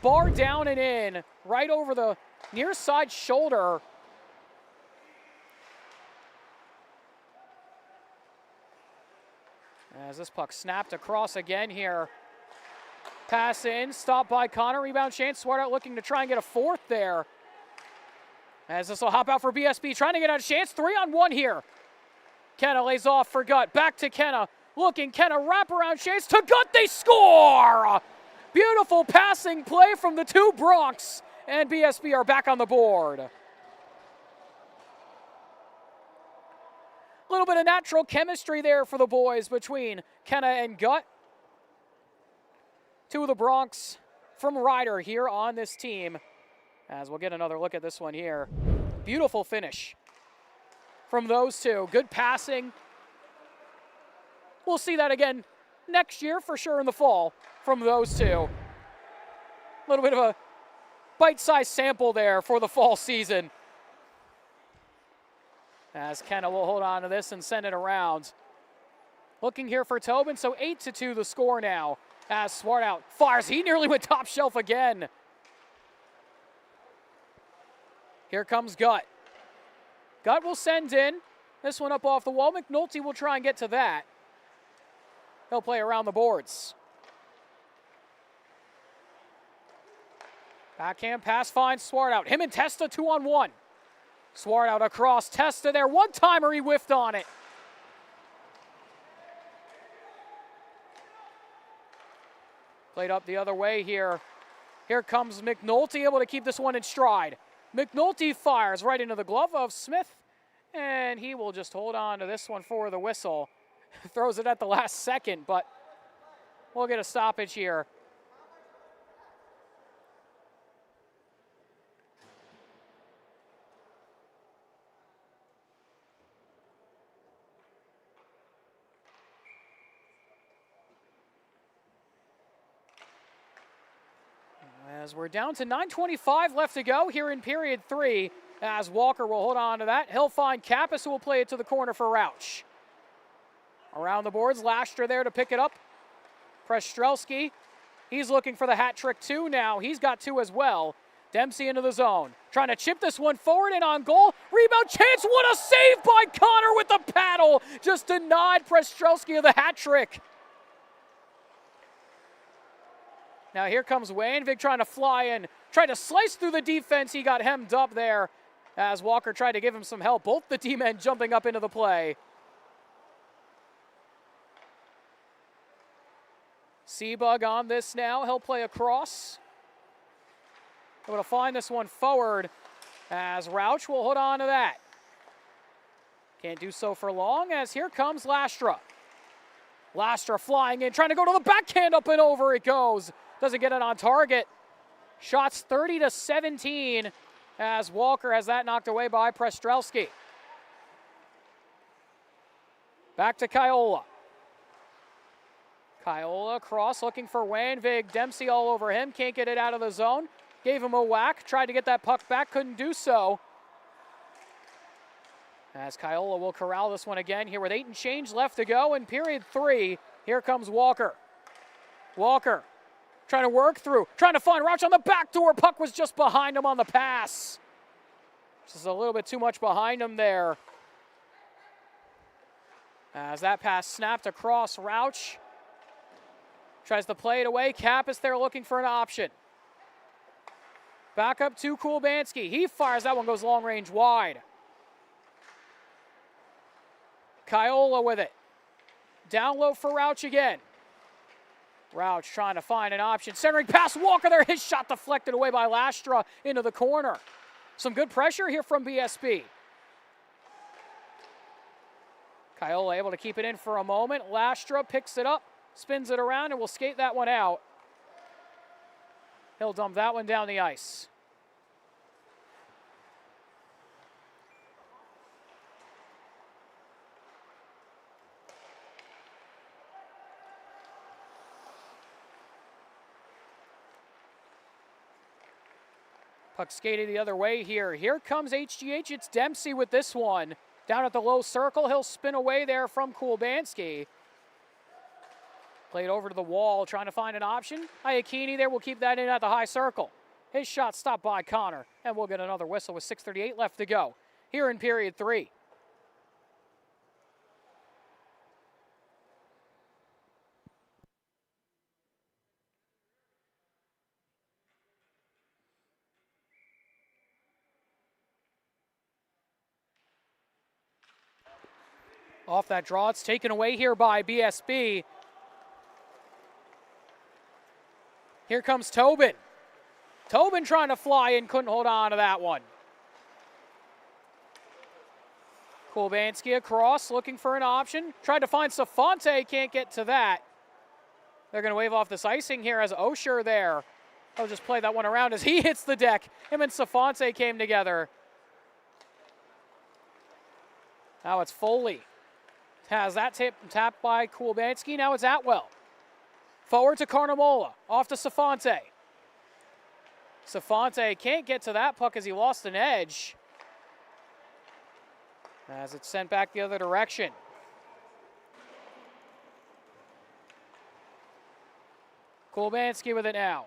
S1: Bar down and in, right over the near side shoulder. As this puck snapped across again here. Pass in, stopped by Connor, rebound chance. Swartout looking to try and get a fourth there. As this will hop out for BSB, trying to get a chance. 3-on-1 here. Kenna lays off for Gutt. Back to Kenna. Looking, Kenna wraparound chase to Gutt. They score! Beautiful passing play from the two Bronx. And BSB are back on the board. A little bit of natural chemistry there for the boys between Kenna and Gutt. Two of the Bronx from Ryder here on this team. As we'll get another look at this one here. Beautiful finish from those two. Good passing. We'll see that again next year for sure in the fall from those two. A little bit of a bite-sized sample there for the fall season. as Kenna will hold on to this and send it around. Looking here for Tobin, so 8-2 the score now. As Swartout fires, he nearly went top shelf again. Here comes Gutt. Gutt will send in. This one up off the wall. McNulty will try and get to that. He'll play around the boards. Backhand pass finds Swartout. Him and Testa 2-on-1. Swartout across. Testa there. One-timer, he whiffed on it. Played up the other way here. Here comes McNulty, able to keep this one in stride. McNulty fires right into the glove of Smith, and he will just hold on to this one for the whistle. Throws it at the last second, but we'll get a stoppage here. As we're down to 9:25 left to go here in period 3, as Walker will hold on to that. He'll find Kappas, who will play it to the corner for Rauch. Around the boards, Lastra there to pick it up. Prestrelski, he's looking for the hat trick too now. He's got 2 as well. Dempsey into the zone, trying to chip this one forward and on goal. Rebound chance, what a save by Connor with the paddle. Just denied Prestrelski of the hat trick. Now here comes Wainvig trying to fly in, trying to slice through the defense. He got hemmed up there as Walker tried to give him some help. Both the D-men jumping up into the play. Seabug on this now. He'll play across. Able to find this one forward as Rauch will hold on to that. Can't do so for long as here comes Lastra. Lastra flying in, trying to go to the backhand, up and over it goes. Doesn't get it on target. Shots 30-17 as Walker has that knocked away by Prestrelski. Back to Kiola. Kiola cross looking for Wainvig. Dempsey all over him. Can't get it out of the zone. Gave him a whack. Tried to get that puck back. Couldn't do so. As Kiola will corral this one again here with 8 and change left to go in period 3. Here comes Walker. Walker trying to work through, trying to find Rauch on the back door. Puck was just behind him on the pass. Just a little bit too much behind him there. As that pass snapped across, Rauch tries to play it away. Kappas there looking for an option. Back up to Kulbanski. He fires, that one goes long range wide. Kiola with it. Down low for Rauch again. Rauch trying to find an option. Centering pass, Walker there. His shot deflected away by Lastra into the corner. Some good pressure here from BSB. Kiola able to keep it in for a moment. Lastra picks it up, spins it around, and will skate that one out. He'll dump that one down the ice. Puck skated the other way here. Here comes HGH. It's Dempsey with this one. Down at the low circle. He'll spin away there from Kulbanski. Played over to the wall, trying to find an option. Iacchini there will keep that in at the high circle. His shot stopped by Connor, and we'll get another whistle with 6:38 left to go here in period 3. Off that draw, it's taken away here by BSB. Here comes Tobin. Tobin trying to fly in, couldn't hold on to that one. Kulbanski across, looking for an option. Tried to find Safante, can't get to that. They're going to wave off this icing here as Osher there. He'll just play that one around as he hits the deck. Him and Safante came together. Now it's Foley. Has that tapped by Kulbanski. Now it's Atwell. Forward to Carnamola. Off to Safante. Safante can't get to that puck as he lost an edge. as it's sent back the other direction. Kulbanski with it now.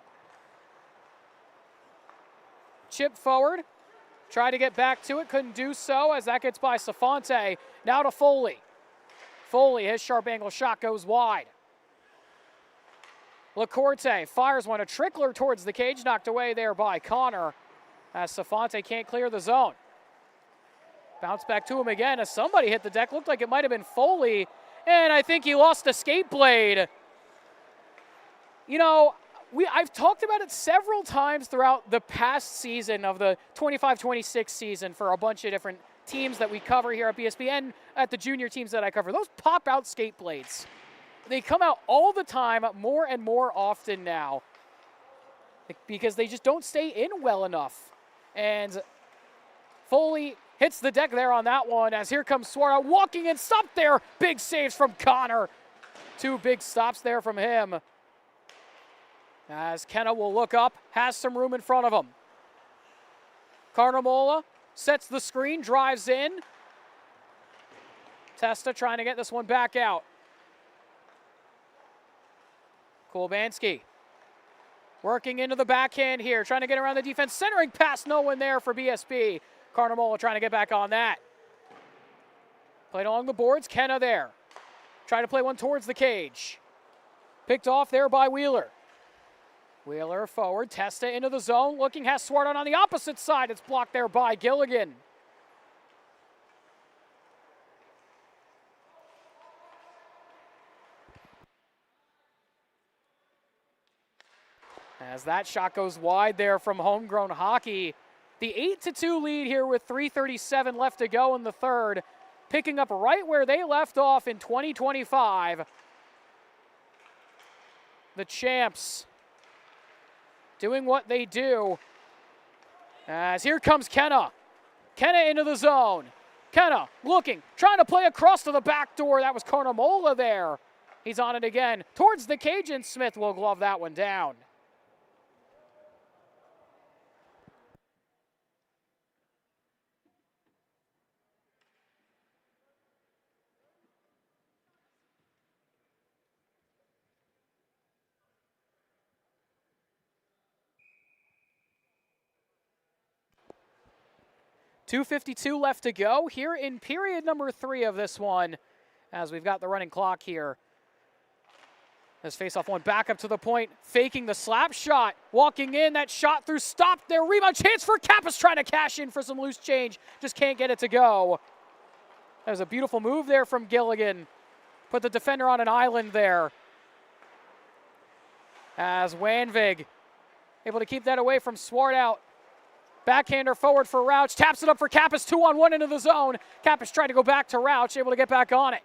S1: Chip forward. Tried to get back to it, couldn't do so as that gets by Safante. Now to Foley. Foley, his sharp angle shot goes wide. LaCourte fires one, a trickler towards the cage, knocked away there by Connor as Safante can't clear the zone. Bounce back to him again as somebody hit the deck. Looked like it might have been Foley, and I think he lost the skate blade. You know, I've talked about it several times throughout the past season of the 25-26 season for a bunch of different teams that we cover here at BSB and at the junior teams that I cover. Those pop-out skate blades, they come out all the time, more and more often now, because they just don't stay in well enough. And Foley hits the deck there on that one as here comes Suarez walking and stopped there. Big saves from Connor. 2 big stops there from him. As Kenna will look up, has some room in front of him. Carnamola sets the screen, drives in. Testa trying to get this one back out. Kulbanski working into the backhand here, trying to get around the defense. Centering pass, no one there for BSB. Carnamola trying to get back on that. Played along the boards, Kenna there. Trying to play one towards the cage. Picked off there by Wheeler. Wheeler forward, Testa into the zone, looking, has Swardon on the opposite side. It's blocked there by Gilligan. As that shot goes wide there from Homegrown Hockey. The 8-2 lead here with 3:37 left to go in the third, picking up right where they left off in 2025. The champs doing what they do. As here comes Kenna. Kenna into the zone. Kenna looking, trying to play across to the back door. That was Carnamola there. He's on it again. Towards the cage, and Smith will glove that one down. .252 left to go here in period number 3 of this one, as we've got the running clock here. This face-off one back up to the point, faking the slap shot, walking in, that shot through, stopped there, rebound chance for Kappas, trying to cash in for some loose change, just can't get it to go. That was a beautiful move there from Gilligan. Put the defender on an island there. As Wanvig able to keep that away from Swartout. Backhander forward for Rauch, taps it up for Kappas, 2-on-1 into the zone. Kappas trying to go back to Rauch, able to get back on it.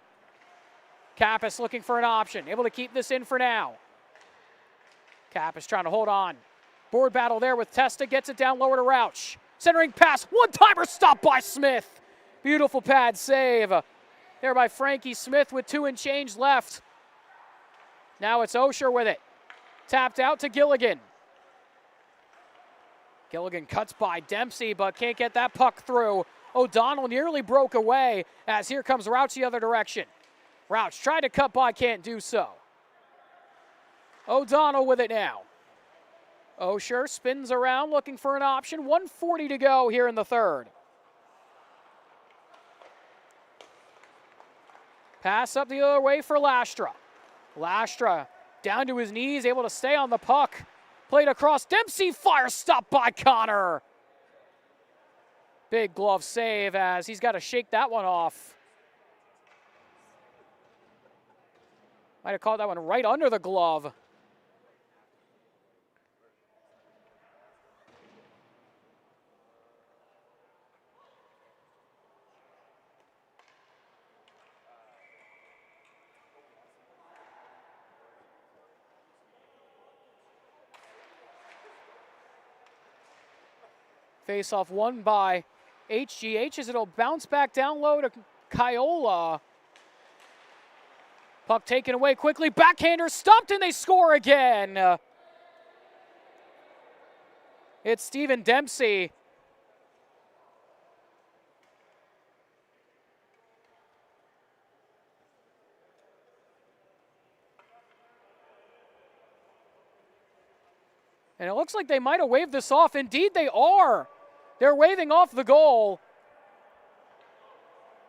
S1: Kappas looking for an option, able to keep this in for now. Kappas trying to hold on. Board battle there with Testa, gets it down lower to Rauch. Centering pass, one-timer stop by Smith. Beautiful pad save there by Frankie Smith with 2 and change left. Now it's Osher with it. Tapped out to Gilligan. Gilligan cuts by Dempsey, but can't get that puck through. O'Donnell nearly broke away as here comes Rauch the other direction. Rauch tried to cut by, can't do so. O'Donnell with it now. Osher spins around looking for an option. 1:40 to go here in the third. Pass up the other way for Lastra. Lastra down to his knees, able to stay on the puck. Played across, Dempsey fire, stopped by Connor. Big glove save as he's got to shake that one off. Might have caught that one right under the glove. Face-off won by HGH as it'll bounce back down low to Kiola. Puck taken away quickly, backhander stopped and they score again. It's Steven Dempsey. And it looks like they might have waved this off. Indeed, they are. They're waving off the goal.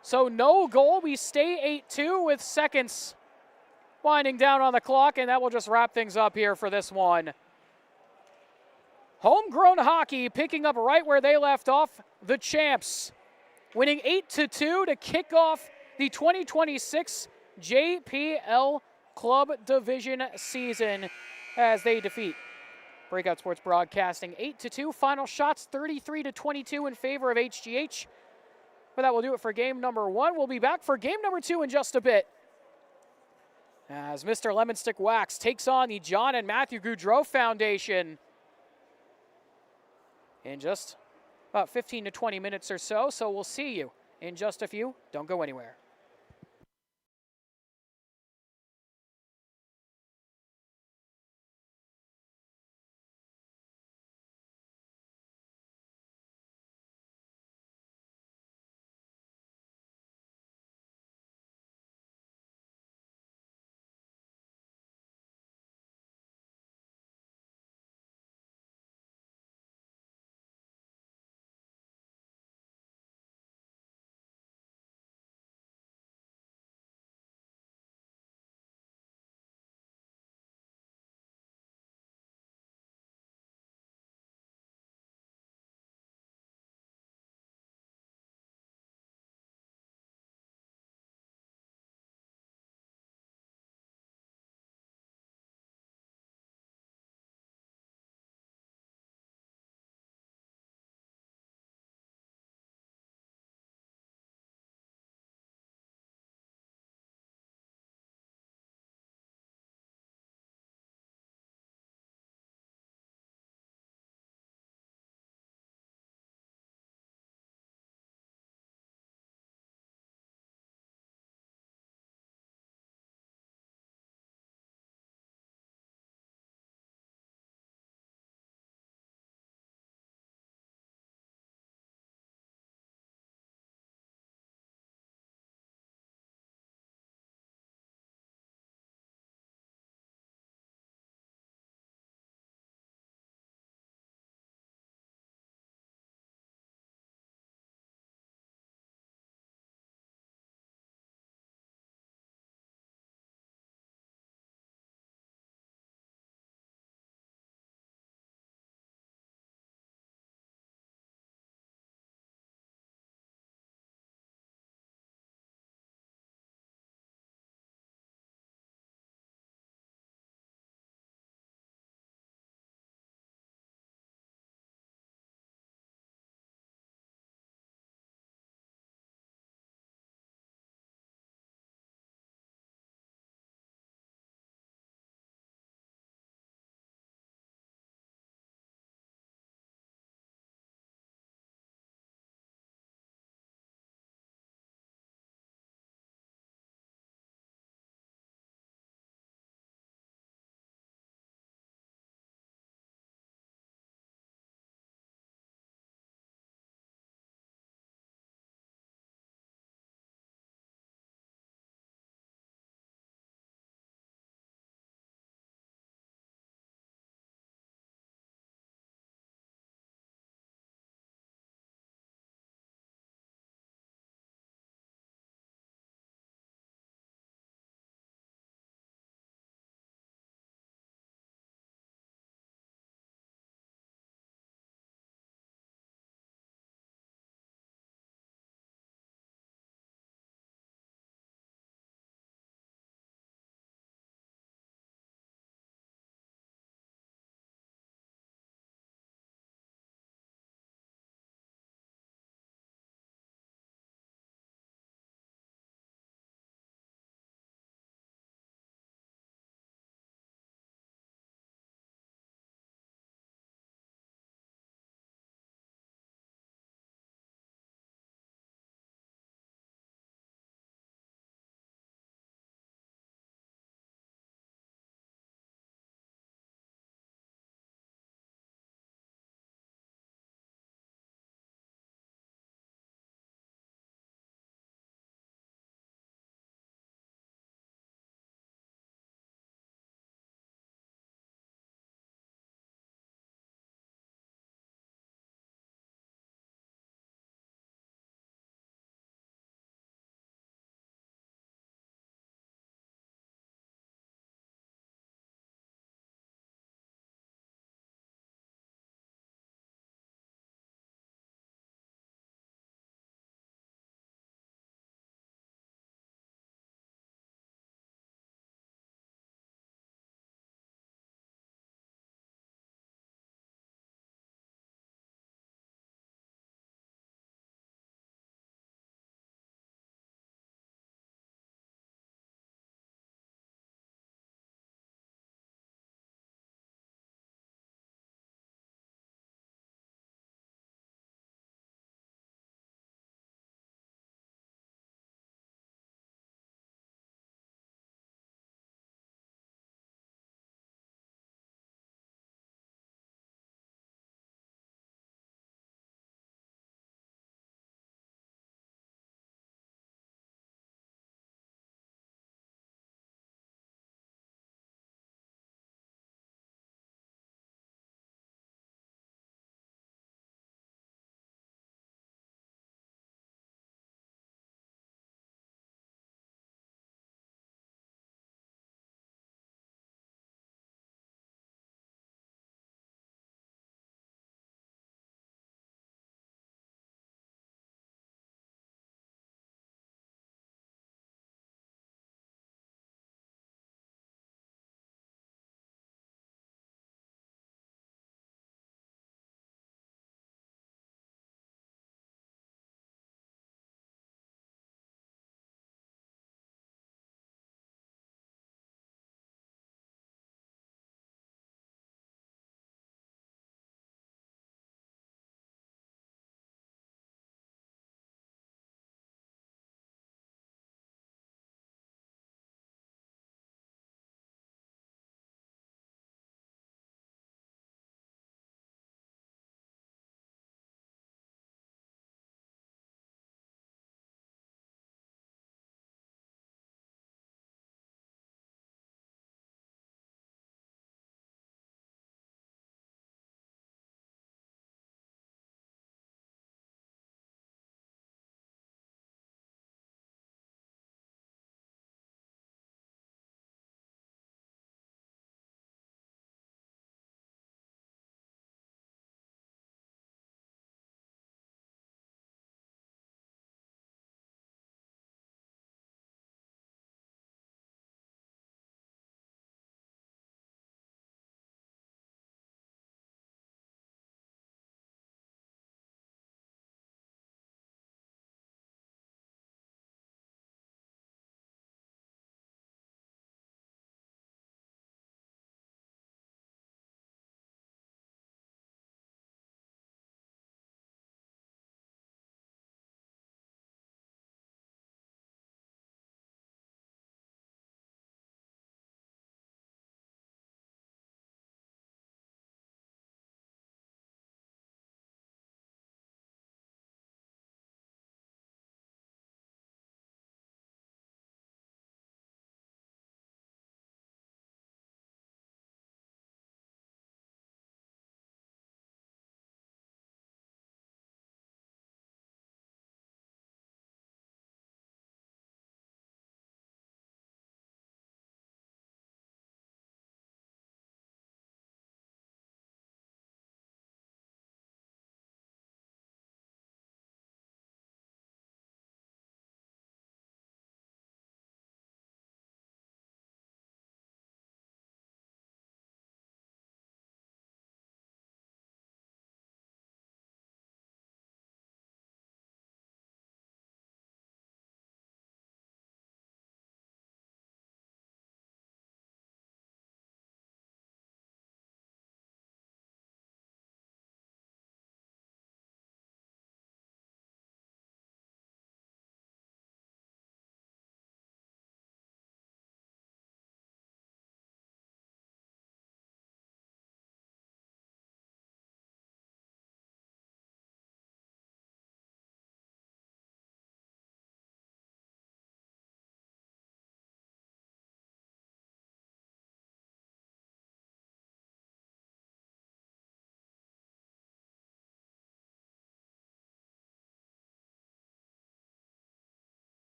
S1: So no goal. We stay 8-2 with seconds winding down on the clock, and that will just wrap things up here for this one. Homegrown Hockey picking up right where they left off. The champs winning 8-2 to kick off the 2026 JPL Club Division season as they defeat Breakout Sports Broadcasting 8-2. Final shots 33-22 in favor of HGH. But that will do it for game number 1. We'll be back for game number 2 in just a bit, as Mr. Lemon Stick Wax takes on the John and Matthew Gaudreau Foundation in just about 15 to 20 minutes or so. So we'll see you in just a few. Don't go anywhere.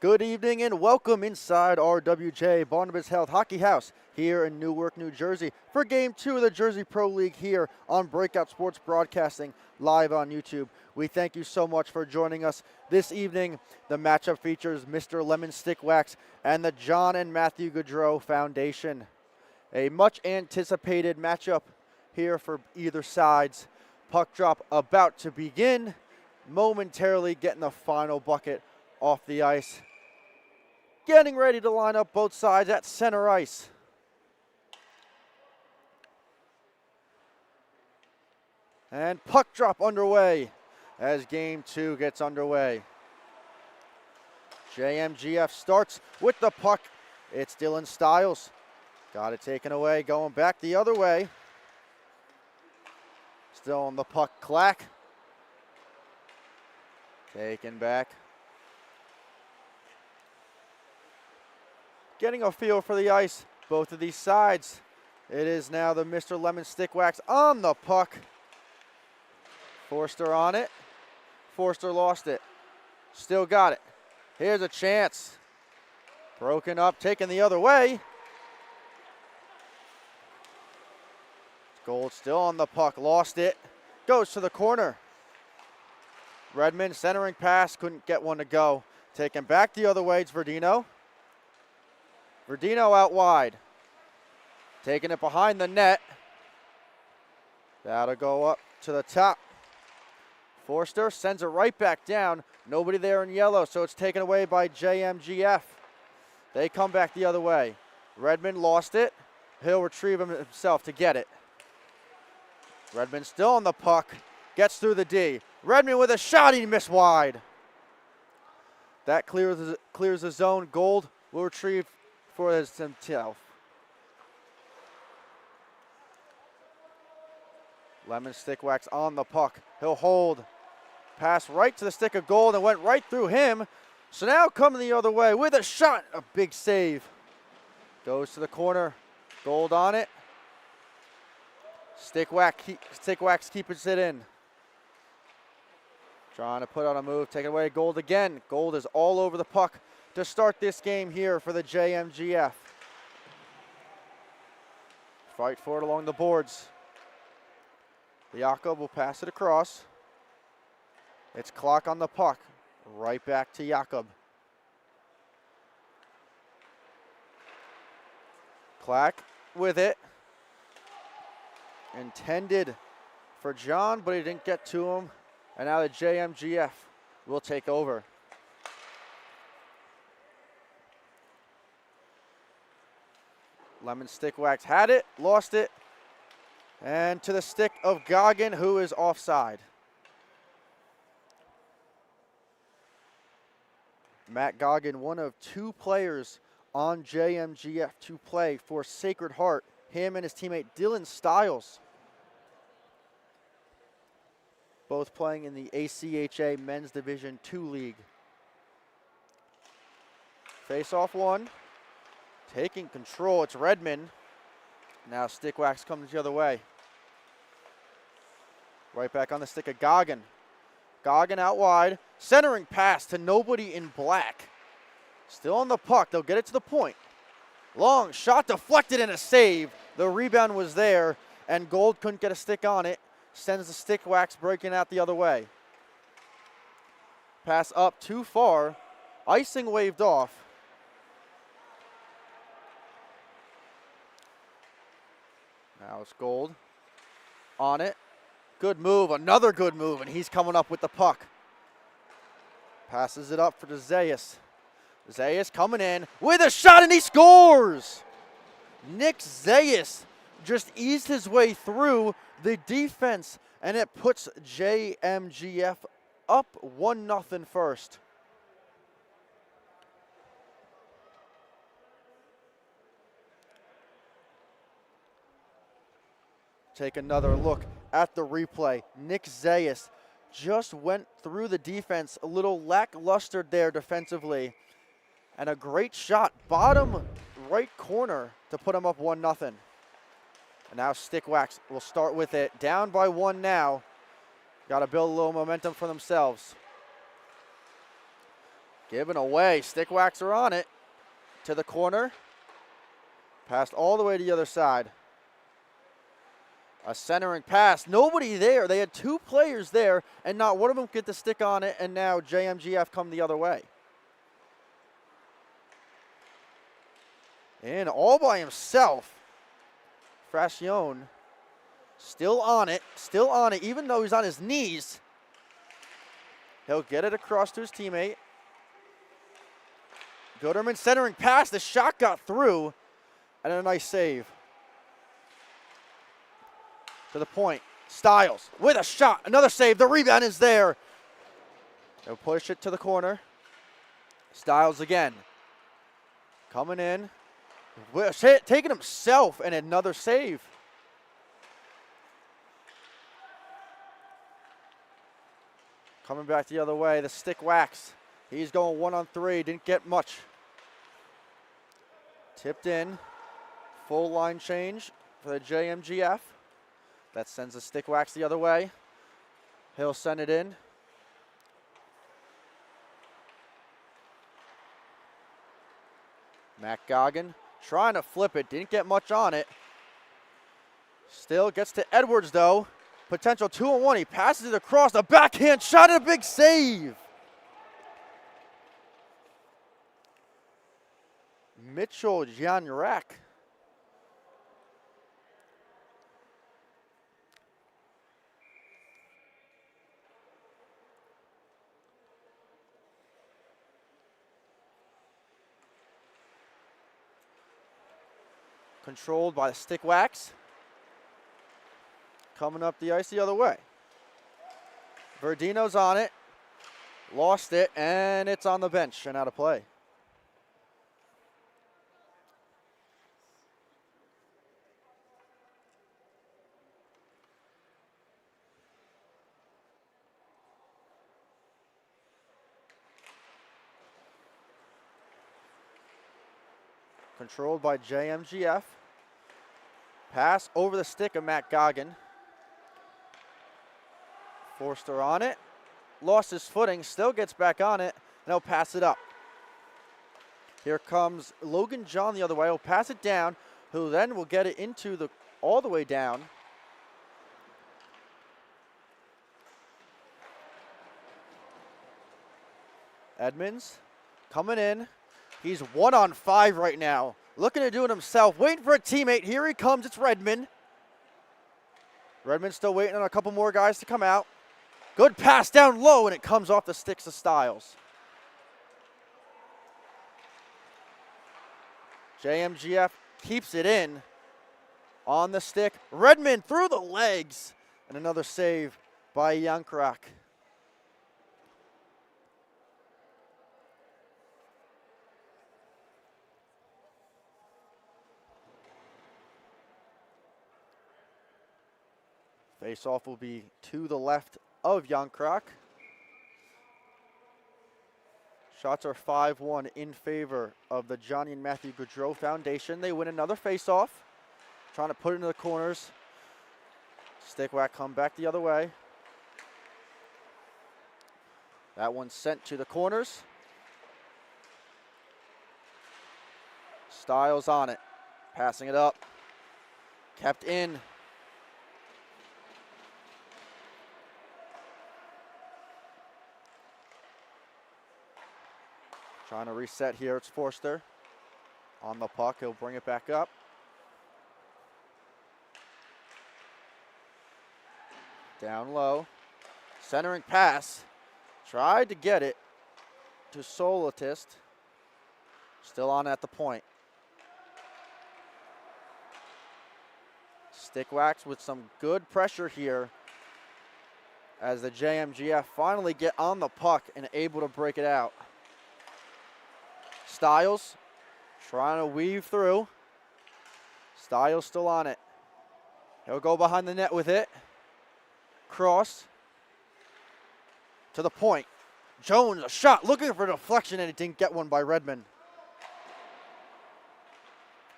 S3: Good evening and welcome inside our WJ Barnabas Health Hockey House here in Newark, New Jersey for Game 2 of the Jersey Pro League here on Breakout Sports Broadcasting live on YouTube. We thank you so much for joining us this evening. The matchup features Mr. Lemon Stick Wax and the John and Matthew Gaudreau Foundation. A much anticipated matchup here for either sides. Puck drop about to begin, momentarily getting the final bucket off the ice. Getting ready to line up both sides at center ice. And puck drop underway as Game 2 gets underway. JMGF starts with the puck. It's Dylan Stiles. Got it taken away, going back the other way. Still on the puck, Clack. Taken back. Getting a feel for the ice, both of these sides. It is now the Mr. Lemon Stick Wax on the puck. Forster on it. Forster lost it. Still got it. Here's a chance. Broken up, taken the other way. Gold still on the puck, lost it. Goes to the corner. Redmond centering pass, couldn't get one to go. Taken back the other way, it's Verdino. Verdino out wide. Taking it behind the net. That'll go up to the top. Forster sends it right back down. Nobody there in yellow, so it's taken away by JMGF. They come back the other way. Redmond lost it. He'll retrieve himself to get it. Redmond still on the puck. Gets through the D. Redmond with a shot, he missed wide. That clears the zone. Gold will retrieve for himself. Lemon Stick Wax on the puck. He'll hold. Pass right to the stick of Gold and went right through him. So now coming the other way with a shot. A big save. Goes to the corner. Gold on it. Stick Wax keeps it in. Trying to put on a move. Taking away Gold again. Gold is all over the puck to start this game here for the JMGF. Fight for it along the boards. Jakob will pass it across. It's Clock on the puck. Right back to Jakob. Clack with it. Intended for John, but he didn't get to him. And now the JMGF will take over. Lemon Stick Wax had it, lost it, and to the stick of Goggin, who is offside. Matt Goggin, one of two players on JMGF to play for Sacred Heart. Him and his teammate Dylan Stiles, both playing in the ACHA Men's Division II League. Face-off one. Taking control, it's Redmond. Now Stick Wax comes the other way. Right back on the stick of Goggin. Goggin out wide. Centering pass to nobody in black. Still on the puck, they'll get it to the point. Long shot deflected and a save. The rebound was there and Gold couldn't get a stick on it. Sends the Stick Wax breaking out the other way. Pass up too far. Icing waved off. Now it's Gold on it. Good move, another good move, and he's coming up with the puck. Passes it up for Zayas. Zayas coming in with a shot, and he scores! Nick Zayas just eased his way through the defense, and it puts JMGF up 1-0 first. Take another look at the replay. Nick Zayas just went through the defense, a little lackluster there defensively. And a great shot, bottom right corner to put him up 1-0. And now Stick Wax will start with it. Down by 1 now. Got to build a little momentum for themselves. Given away. Stick waxer on it. To the corner. Passed all the way to the other side. A centering pass. Nobody there. They had 2 players there, and not one of them get the stick on it, and now JMGF come the other way. And all by himself. Fracione still on it, even though he's on his knees. He'll get it across to his teammate. Gooderman centering pass. The shot got through, and a nice save. To the point. Styles with a shot. Another save. The rebound is there. They'll push it to the corner. Styles again. Coming in. Taking himself, and another save. Coming back the other way. The stick wax. He's going 1-on-3. Didn't get much. Tipped in. Full line change for the JMGF. That sends the stick wax the other way. He'll send it in. Matt Goggin trying to flip it. Didn't get much on it. Still gets to Edwards, though. Potential 2-on-1. He passes it across. A backhand shot and a big save. Mitchell Janrak. Controlled by the stick wax. Coming up the ice the other way. Verdino's on it. Lost it, and it's on the bench and out of play. Controlled by JMGF. Pass over the stick of Matt Goggin. Forster on it. Lost his footing. Still gets back on it. And he'll pass it up. Here comes Logan John the other way. He'll pass it down. Who then will get it into the all the way down. Edmonds coming in. He's 1-on-5 right now. Looking to do it himself. Waiting for a teammate. Here he comes. It's Redmond. Redmond still waiting on a couple more guys to come out. Good pass down low, and it comes off the sticks of Styles. JMGF keeps it in on the stick. Redmond through the legs, and another save by Jankrak. Face-off will be to the left of Jankrak. Shots are 5-1 in favor of the John Matthew Gaudreau Foundation. They win another face-off. Trying to put it into the corners. Stick whack come back the other way. That one's sent to the corners. Styles on it. Passing it up. Kept in. Trying to reset here, it's Forster. On the puck, he'll bring it back up. Down low. Centering pass. Tried to get it to Solitist. Still on at the point. Stick wax with some good pressure here as the JMGF finally get on the puck and able to break it out. Styles trying to weave through. Styles still on it. He'll go behind the net with it. Cross to the point. Jones, a shot, looking for a deflection, and it didn't get one by Redmond.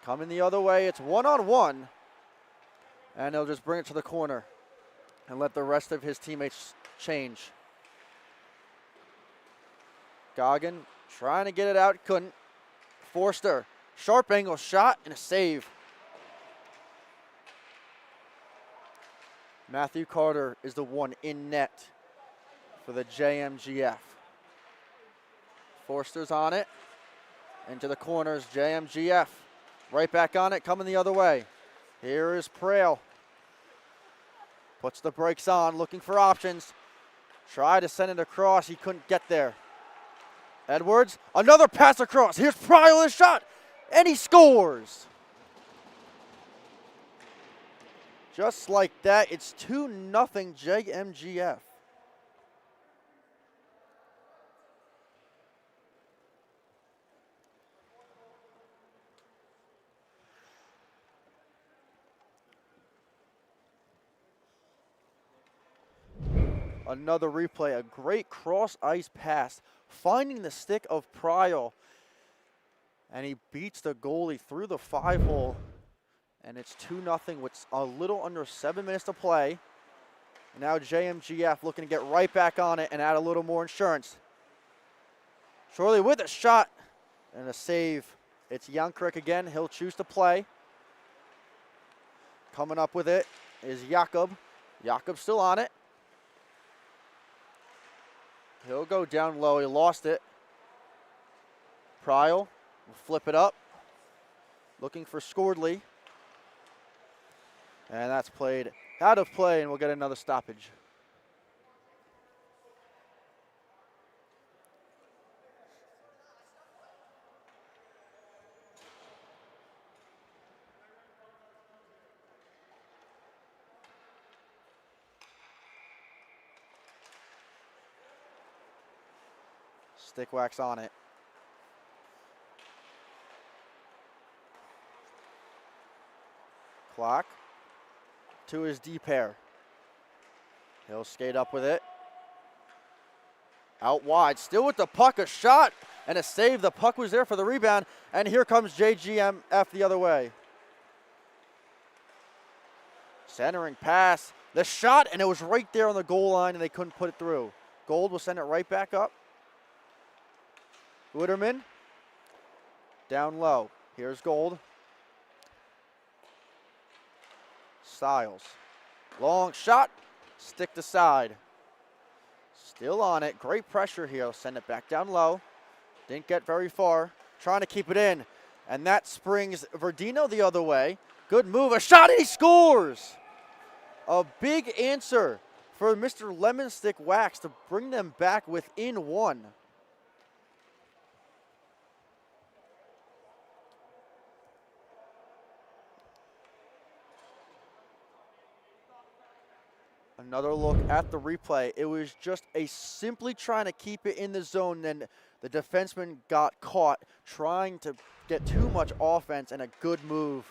S3: Coming the other way, it's 1-on-1. And he'll just bring it to the corner and let the rest of his teammates change. Goggin Trying to get it out, couldn't. Forster, sharp angle shot and a save. Matthew Carter is the one in net for the JMGF. Forster's on it. Into the corners, JMGF. Right back on it, coming the other way. Here is Prail. Puts the brakes on, looking for options. Tried to send it across, he couldn't get there. Edwards, another pass across. Here's Prail, his shot, and he scores. Just like that, it's 2-0 JMGF. Another replay, a great cross-ice pass, finding the stick of Prail, and he beats the goalie through the 5-hole, and it's 2-0 with a little under 7 minutes to play. And now JMGF looking to get right back on it and add a little more insurance. Shorley with a shot and a save. It's Yankrek again, he'll choose to play. Coming up with it is Jakob. Jakob still on it. He'll go down low. He lost it. Prail will flip it up. Looking for Scordley. And that's played out of play, and we'll get another stoppage. Stick wax on it. Clock to his D pair. He'll skate up with it. Out wide, still with the puck, a shot and a save. The puck was there for the rebound, and here comes JGMF the other way. Centering pass, the shot, and it was right there on the goal line, and they couldn't put it through. Gold will send it right back up. Witterman, down low. Here's Gold. Stiles, long shot, stick to side. Still on it, great pressure here. He'll send it back down low. Didn't get very far, trying to keep it in. And that springs Verdino the other way. Good move, a shot, and he scores! A big answer for Mr. Lemon Stick Wax to bring them back within one. Another look at the replay. It was just a simply trying to keep it in the zone, then the defenseman got caught trying to get too much offense, and a good move.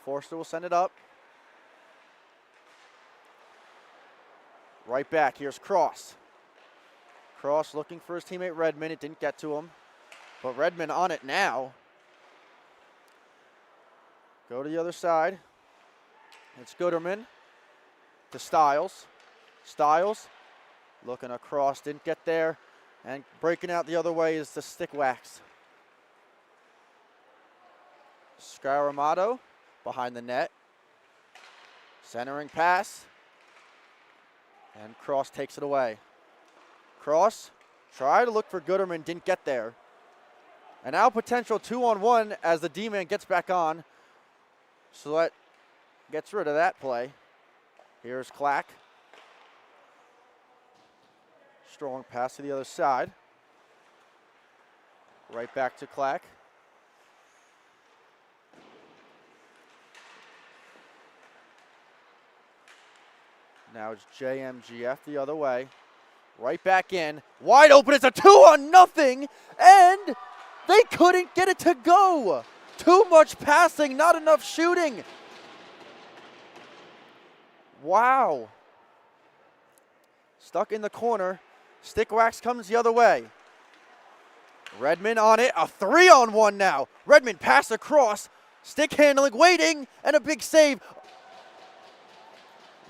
S3: Forster will send it up. Right back, here's Cross. Cross looking for his teammate Redmond, it didn't get to him, but Redmond on it now. Go to the other side. It's Gooderman to Stiles. Stiles looking across, didn't get there. And breaking out the other way is the Stick Wax. Scaramato behind the net. Centering pass. And Cross takes it away. Cross tried to look for Gooderman, didn't get there. And now potential 2-on-1 as the D-man gets back on. So that gets rid of that play. Here's Clack. Strong pass to the other side. Right back to Clack. Now it's JMGF the other way. Right back in. Wide open. It's a 2-0, and they couldn't get it to go. Too much passing, not enough shooting. Wow. Stuck in the corner. Stick Wax comes the other way. Redmond on it. A 3-on-1 now. Redmond pass across. Stick handling, waiting, and a big save.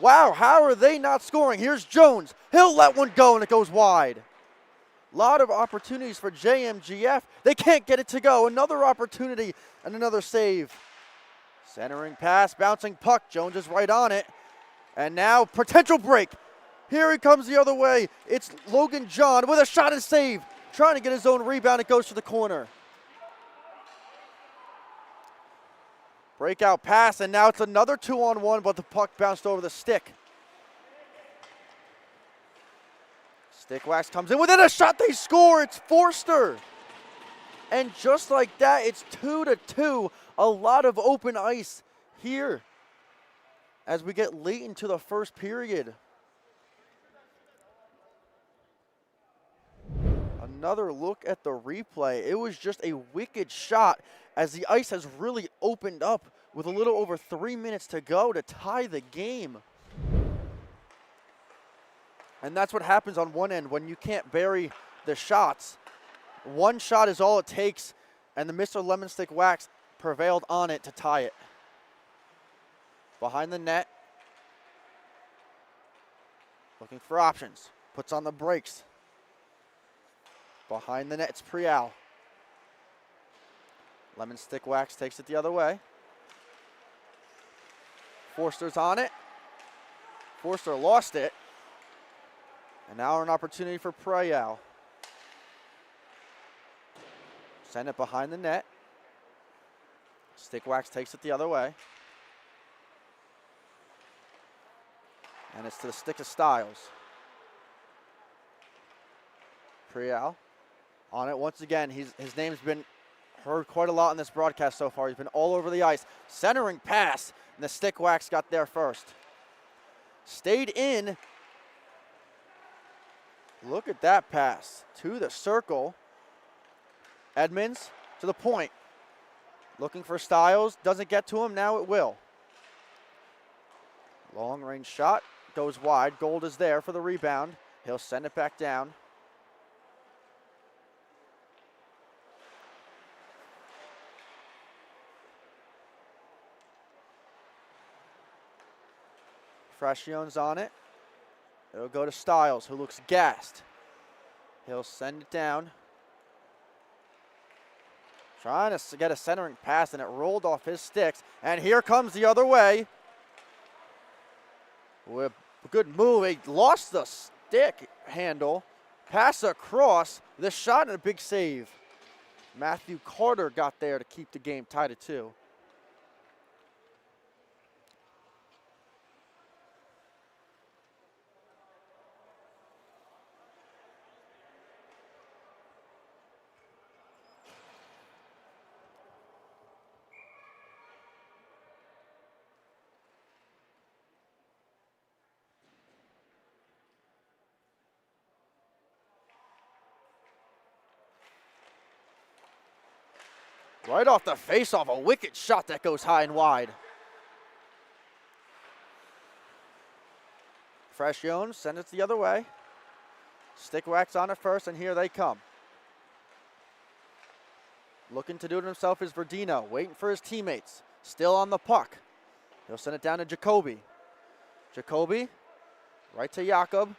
S3: Wow, how are they not scoring? Here's Jones. He'll let one go, and it goes wide. Lot of opportunities for JMGF. They can't get it to go. Another opportunity and another save. Centering pass, bouncing puck. Jones is right on it. And now potential break. Here he comes the other way. It's Logan John with a shot and save. Trying to get his own rebound. It goes to the corner. Breakout pass, and now it's another 2-on-1, but the puck bounced over the stick. Stick Wax comes in within a shot. They score. It's Forster. And just like that, it's 2-2. A lot of open ice here as we get late into the first period. Another look at the replay. It was just a wicked shot as the ice has really opened up with a little over 3 minutes to go to tie the game. And that's what happens on one end when you can't bury the shots. One shot is all it takes, and the Mr. Lemon Stick Wax prevailed on it to tie it. Behind the net. Looking for options. Puts on the brakes. Behind the net, it's Prial. Lemon Stick Wax takes it the other way. Forster's on it. Forster lost it. And now an opportunity for Prial. Send it behind the net. Stick Wax takes it the other way. And it's to the stick of Styles. Prial on it once again. His name's been heard quite a lot in this broadcast so far. He's been all over the ice. Centering pass, and the Stick Wax got there first. Stayed in. Look at that pass to the circle. Edmonds to the point. Looking for Styles. Doesn't get to him. Now it will. Long range shot. Goes wide. Gold is there for the rebound. He'll send it back down. Frascion's on it. It'll go to Styles, who looks gassed. He'll send it down. Trying to get a centering pass, and it rolled off his sticks. And here comes the other way. With a good move. He lost the stick handle. Pass across. The shot and a big save. Matthew Carter got there to keep the game tied at 2. Right off the face-off, a wicked shot that goes high and wide. Frascione send it the other way. Stick Wax on it first, and here they come. Looking to do it himself is Verdino, waiting for his teammates. Still on the puck. He'll send it down to Jacoby. Jacoby, right to Jakob.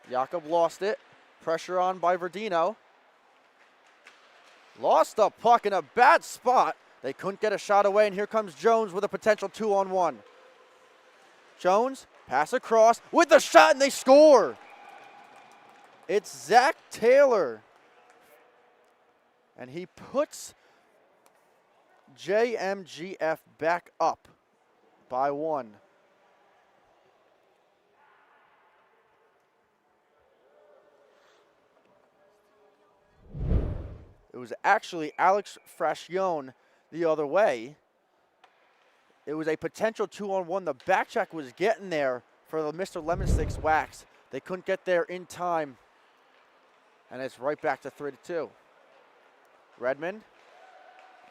S3: Jakob lost it. Pressure on by Verdino. Lost the puck in a bad spot. They couldn't get a shot away, and here comes Jones with a potential 2-on-1. Jones, pass across with the shot, and they score. It's Zach Taylor. And he puts JMGF back up by 1. It was actually Alex Frascione the other way. It was a potential 2-on-1. The back check was getting there for the Mr. Lemon Sticks Wax. They couldn't get there in time. And it's right back to 3-2. Redmond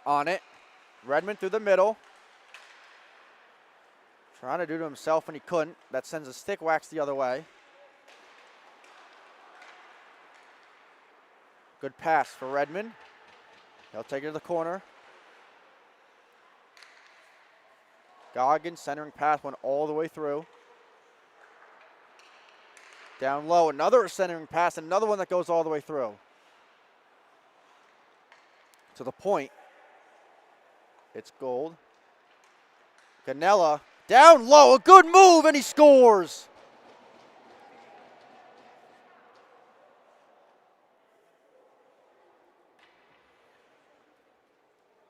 S3: on it. Redmond through the middle. Trying to do to himself, and he couldn't. That sends a Stick Wax the other way. Good pass for Redmond. He'll take it to the corner. Goggins centering pass went all the way through. Down low, another centering pass, another one that goes all the way through. To the point. It's Gold. Canella, down low, a good move, and he scores.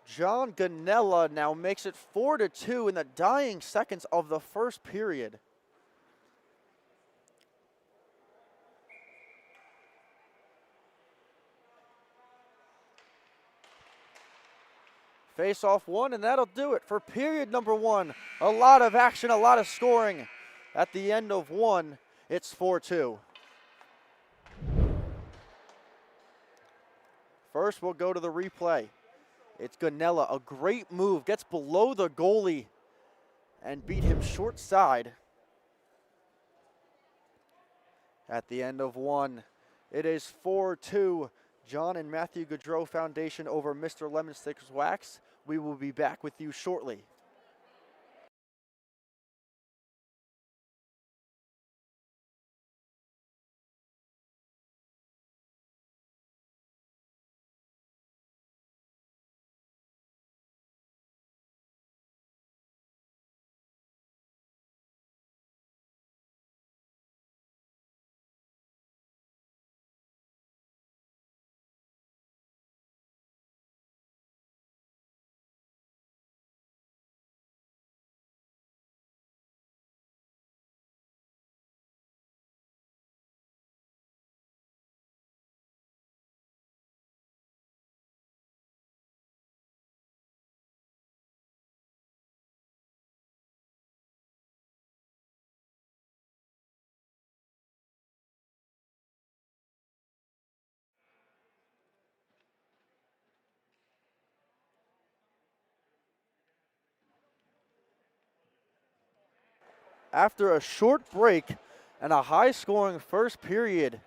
S3: John Ganella now makes it 4-2 in the dying seconds of the first period. Face off one, and that'll do it for period number one. A lot of action, a lot of scoring. At the end of one, it's 4-2. First, we'll go to the replay. It's Ganella, a great move, gets below the goalie and beat him short side. At the end of one, it is 4-2. John and Matthew Gaudreau Foundation over Mr. Lemon Stick's Wax. We will be back with you shortly. After a short break and a high-scoring first period,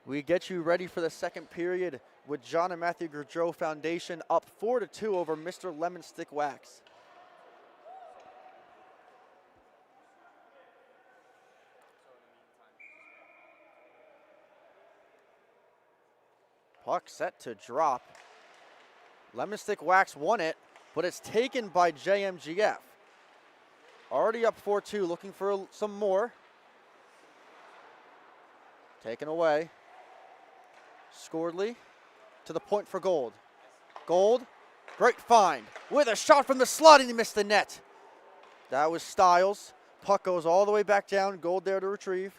S3: we get you ready for the second period with John and Matthew Gaudreau Foundation up 4-2 over Mr. Lemon Stick Wax. Puck set to drop. Lemon Stick Wax won it, but it's taken by JMGF. Already up 4-2, looking for some more. Taken away. Scordley to the point for Gold. Gold, great find. With a shot from the slot, and he missed the net. That was Styles. Puck goes all the way back down. Gold there to retrieve.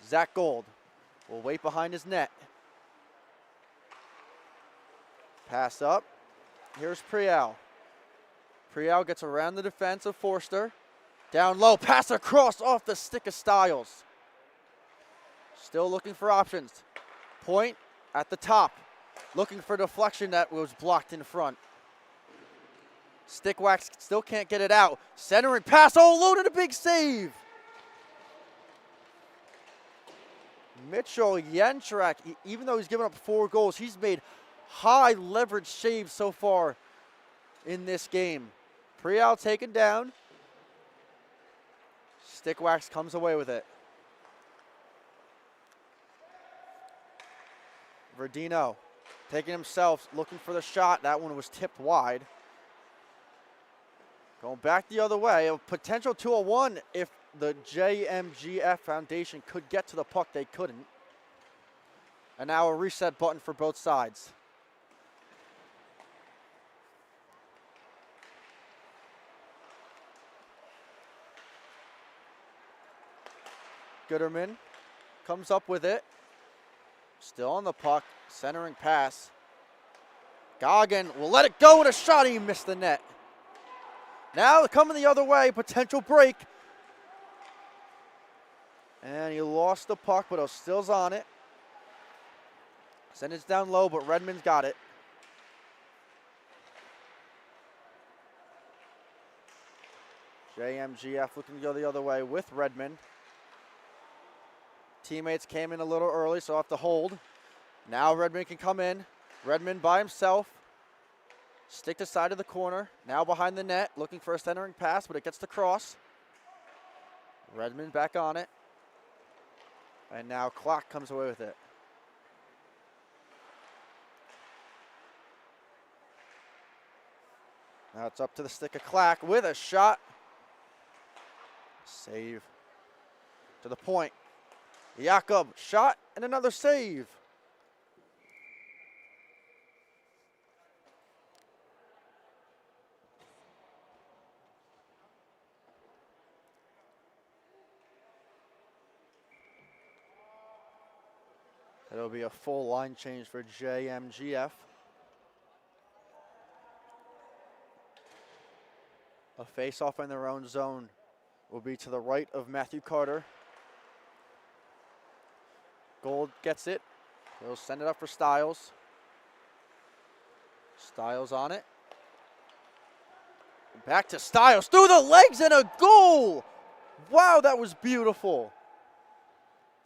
S3: Zach Gold will wait behind his net. Pass up. Here's Prial. Prial gets around the defense of Forster. Down low, pass across off the stick of Styles. Still looking for options. Point at the top. Looking for deflection that was blocked in front. Stick Wax still can't get it out. Centering pass, oh, loaded a big save. Mitchell Yentrek, even though he's given up 4 goals, he's made high leverage saves so far in this game. Prial taken down. Stick Wax comes away with it. Verdino taking himself, looking for the shot. That one was tipped wide. Going back the other way. A potential 2-1 if the JMGF Foundation could get to the puck. They couldn't. And now a reset button for both sides. Gooderman comes up with it. Still on the puck, centering pass. Goggin will let it go with a shot. He missed the net. Now coming the other way, potential break. And he lost the puck, but still's on it. Send it down low, but Redmond's got it. JMGF looking to go the other way with Redmond. Teammates came in a little early, so have to hold. Now Redmond can come in. Redmond by himself. Stick to side of the corner. Now behind the net, looking for a centering pass, but it gets the cross. Redmond back on it. And now Clock comes away with it. Now it's up to the stick of Clack with a shot. Save to the point. Jakob, shot and another save. It'll be a full line change for JMGF. A face-off in their own zone will be to the right of Matthew Carter. Gold gets it. He'll send it up for Stiles. Stiles on it. Back to Stiles. Through the legs and a goal! Wow, that was beautiful.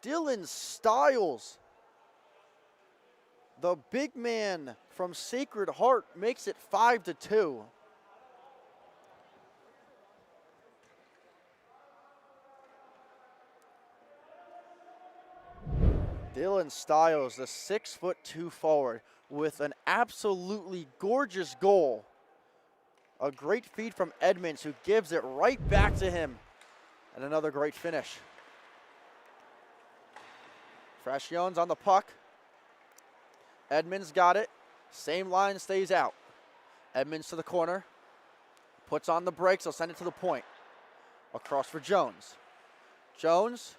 S3: Dylan Stiles. The big man from Sacred Heart makes it 5-2. Dylan Stiles, the 6'2" forward, with an absolutely gorgeous goal. A great feed from Edmonds, who gives it right back to him. And another great finish. Frascion's on the puck. Edmonds got it. Same line, stays out. Edmonds to the corner. Puts on the brakes, he'll send it to the point. Across for Jones. Jones,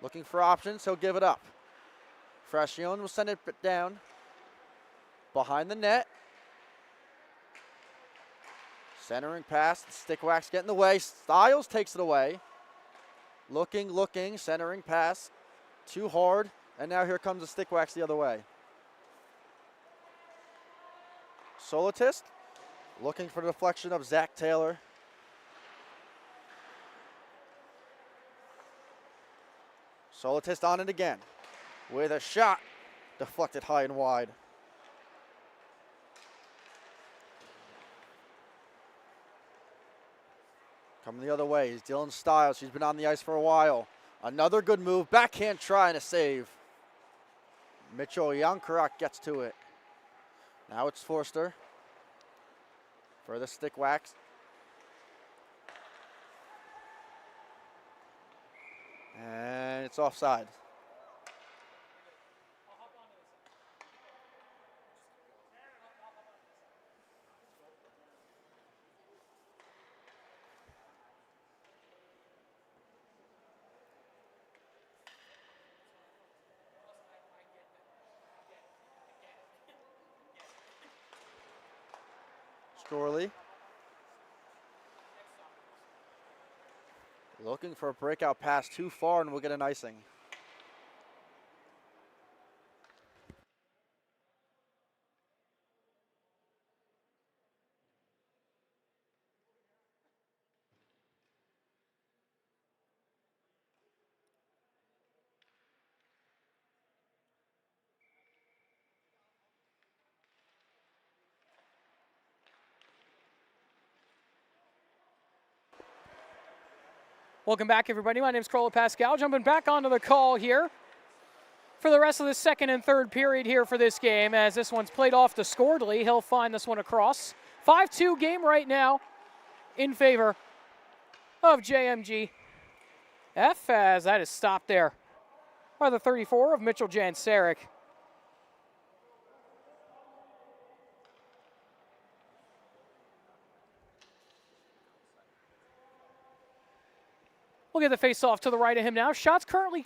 S3: looking for options, he'll give it up. Frascion will send it down. Behind the net. Centering pass, stick wax getting in the way. Stiles takes it away. Looking, centering pass. Too hard, and now here comes the stick wax the other way. Solitist, looking for the deflection of Zach Taylor. Solitist on it again with a shot deflected high and wide. Coming the other way is Dylan Stiles. She's been on the ice for a while. Another good move, backhand try and a save. Mitchell Yankarak gets to it. Now it's Forster for the stick wax. And it's offside. Storley looking for a breakout pass too far, and we'll get an icing.
S1: Welcome back, everybody. My name is Carlo Pascal. Jumping back onto the call here for the rest of the second and third period here for this game, as this one's played off to Scordley. He'll find this one across. 5-2 game right now in favor of JMGF, as that is stopped there by the 34 of Mitchell Jansaric. We'll get the face-off to the right of him now. Shot's currently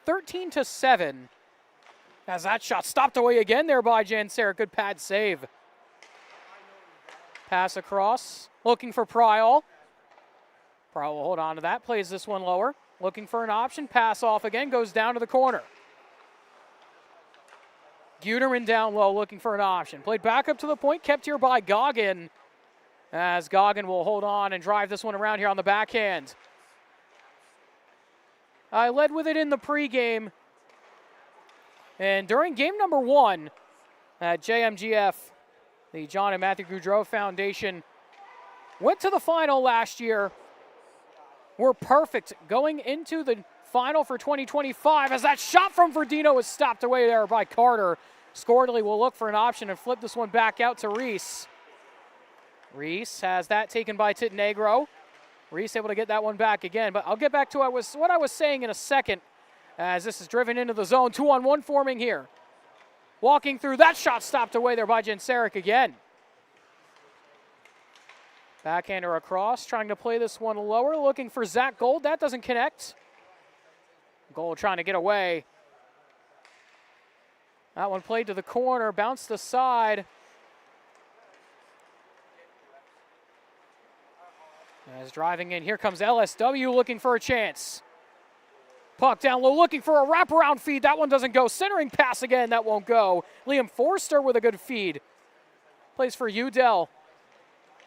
S1: 13-7. As that shot stopped away again there by Jansaric. Good pad save. Pass across. Looking for Pryall. Pryall will hold on to that. Plays this one lower. Looking for an option. Pass off again. Goes down to the corner. Guterman down low looking for an option. Played back up to the point. Kept here by Goggin. As Goggin will hold on and drive this one around here on the backhand. I led with it in the pregame. And during game number one at JMGF, the John and Matthew Gaudreau Foundation went to the final last year. Were perfect going into the final for 2025 as that shot from Verdino is stopped away there by Carter. Scordley will look for an option and flip this one back out to Reese. Reese has that taken by Tittenegro. Reese able to get that one back again, but I'll get back to what I was saying in a second as this is driven into the zone. 2-on-1 forming here. Walking through, that shot stopped away there by Jensaric again. Backhander across, trying to play this one lower, looking for Zach Gold. That doesn't connect. Gold trying to get away. That one played to the corner, bounced aside. As driving in, here comes LSW looking for a chance. Puck down low, looking for a wraparound feed. That one doesn't go. Centering pass again, that won't go. Liam Forster with a good feed. Plays for Udell.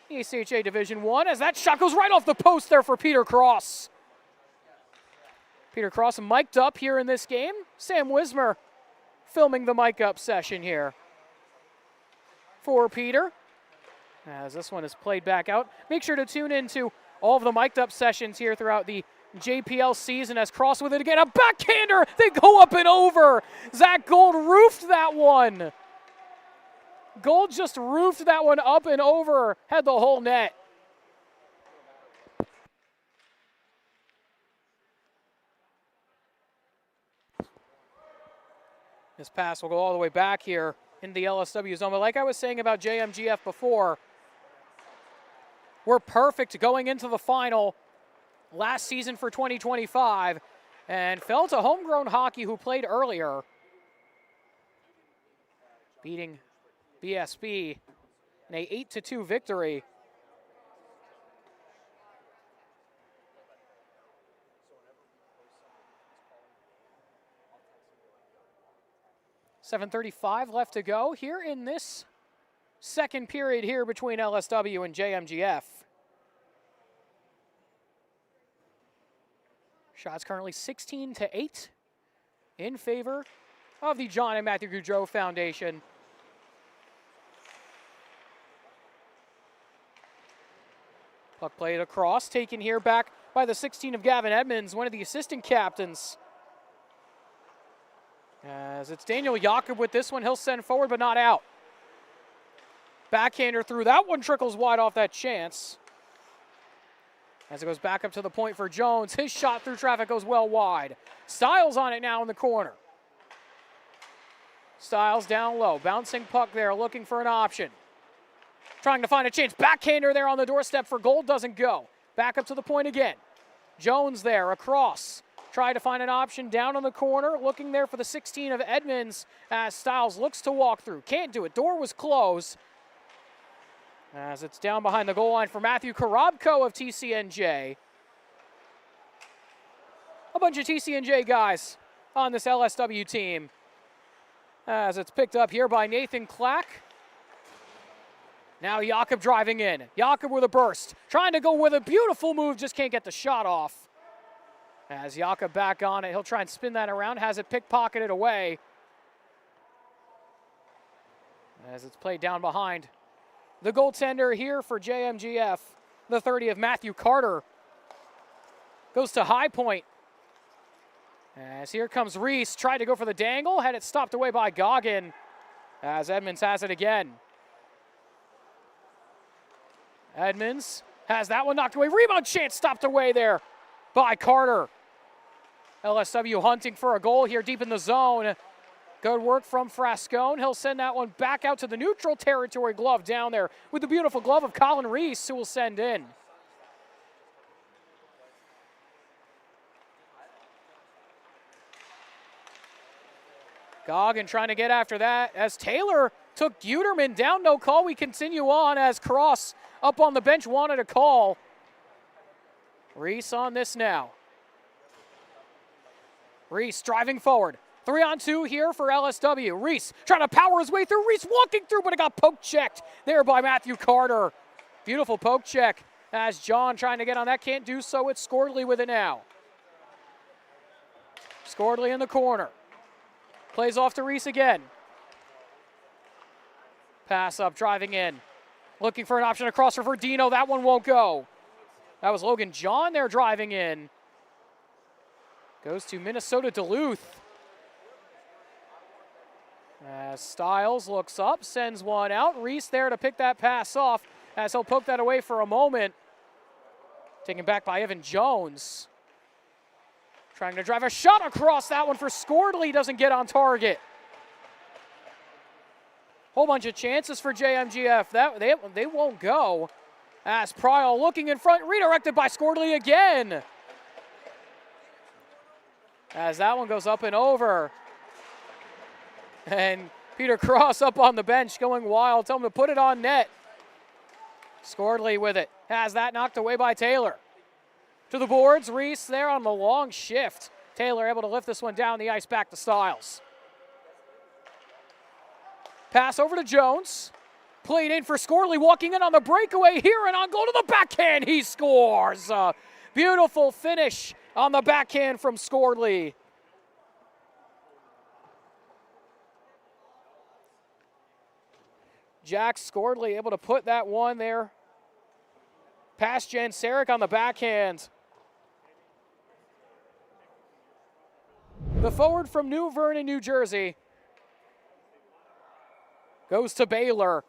S1: ECHA Division I as that shot goes right off the post there for Peter Cross. Peter Cross mic'd up here in this game. Sam Wismer filming the mic up session here for Peter. As this one is played back out. Make sure to tune into all of the mic'd up sessions here throughout the JPL season as Cross with it again. A backhander! They go up and over! Zach Gold roofed that one. Gold just roofed that one up and over. Had the whole net. This pass will go all the way back here in the LSW zone. But like I was saying about JMGF before, we're perfect going into the final last season for 2025 and fell to Homegrown Hockey, who played earlier, beating BSB in a 8-2 victory. .735 left to go here in this second period here between LSW and JMGF. Shots currently 16-8 in favor of the John and Matthew Gaudreau Foundation. Puck played across, taken here back by the 16 of Gavin Edmonds, one of the assistant captains. As it's Daniel Jakob with this one, he'll send forward but not out. Backhander through, that one trickles wide off that chance. As it goes back up to the point for Jones, his shot through traffic goes well wide. Styles on it now in the corner. Styles down low, bouncing puck there, looking for an option. Trying to find a chance, backhander there on the doorstep for Gold, doesn't go. Back up to the point again. Jones there, across. Try to find an option down on the corner, looking there for the 16 of Edmonds as Styles looks to walk through. Can't do it, door was closed. As it's down behind the goal line for Matthew Korobko of TCNJ. A bunch of TCNJ guys on this LSW team. As it's picked up here by Nathan Clack. Now Jakob driving in. Jakob with a burst. Trying to go with a beautiful move, just can't get the shot off. As Jakob back on it, he'll try and spin that around. Has it pickpocketed away. As it's played down behind the goaltender here for JMGF, the 30 of Matthew Carter, goes to high point. As here comes Reese, tried to go for the dangle, had it stopped away by Goggin, as Edmonds has it again. Edmonds has that one knocked away, rebound chance stopped away there by Carter. LSW hunting for a goal here deep in the zone. Good work from Frascone. He'll send that one back out to the neutral territory, glove down there with the beautiful glove of Colin Reese, who will send in. Goggin trying to get after that as Taylor took Guterman down, no call. We continue on as Cross up on the bench wanted a call. Reese on this now. Reese driving forward. 3-on-2 here for LSW. Reese trying to power his way through. Reese walking through, but it got poke checked there by Matthew Carter. Beautiful poke check as John trying to get on that. Can't do so. It's Scordley with it now. Scordley in the corner. Plays off to Reese again. Pass up, driving in. Looking for an option across for Verdino. That one won't go. That was Logan John there driving in. Goes to Minnesota Duluth. As Stiles looks up, sends one out. Reese there to pick that pass off as he'll poke that away for a moment. Taken back by Evan Jones. Trying to drive a shot across that one for Scordley. Doesn't get on target. Whole bunch of chances for JMGF. They won't go. As Pryal looking in front, redirected by Scordley again. As that one goes up and over. And Peter Cross up on the bench going wild. Tell him to put it on net. Scordley with it. Has that knocked away by Taylor. To the boards, Reese there on the long shift. Taylor able to lift this one down the ice back to Stiles. Pass over to Jones. Played in for Scordley, walking in on the breakaway here and on goal to the backhand. He scores. Beautiful finish on the backhand from Scordley. Jack Scordley able to put that one there past Jan Sarek on the backhand. The forward from New Vernon, New Jersey, goes to Baylor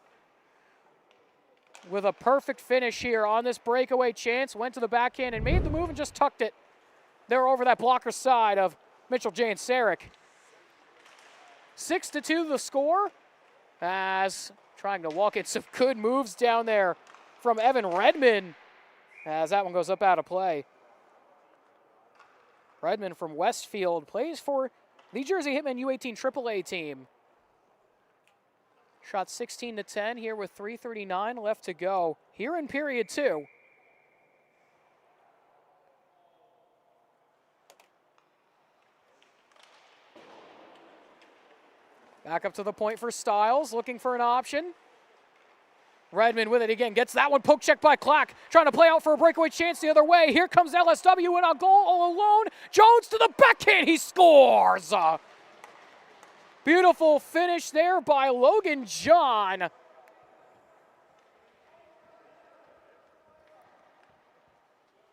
S1: with a perfect finish here on this breakaway chance. Went to the backhand and made the move and just tucked it there over that blocker side of Mitchell Jan Sarek. 6-2 the score, as trying to walk in some good moves down there from Evan Redmond, as that one goes up out of play. Redmond from Westfield plays for the Jersey Hitmen U18 AAA team. Shot 16-10 here with 3:39 left to go here in period 2. Back up to the point for Stiles, looking for an option. Redmond with it again, gets that one poke checked by Clack, trying to play out for a breakaway chance the other way. Here comes LSW and a goal all alone. Jones to the backhand, he scores! Beautiful finish there by Logan John.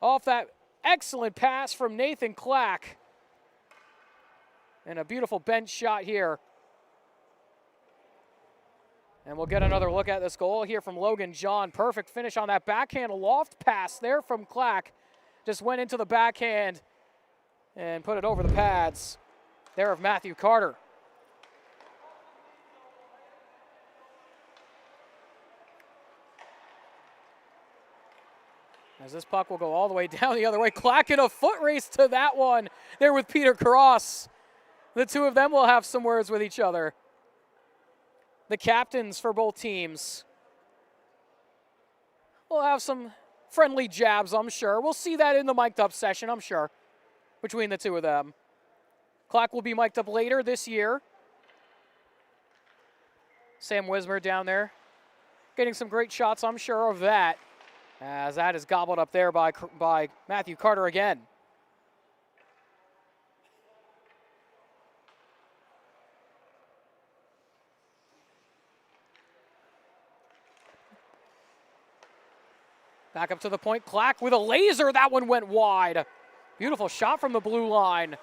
S1: Off that excellent pass from Nathan Clack. And a beautiful bench shot here. And we'll get another look at this goal here from Logan John. Perfect finish on that backhand loft pass there from Clack. Just went into the backhand and put it over the pads there of Matthew Carter. As this puck will go all the way down the other way. Clack in a foot race to that one there with Peter Cross. The two of them will have some words with each other. The captains for both teams will have some friendly jabs, I'm sure. We'll see that in the mic'd up session, I'm sure, between the two of them. Clack will be mic'd up later this year. Sam Wismer down there getting some great shots, I'm sure of that, as that is gobbled up there by Matthew Carter again. Back up to the point, Clack with a laser, that one went wide. Beautiful shot from the blue line.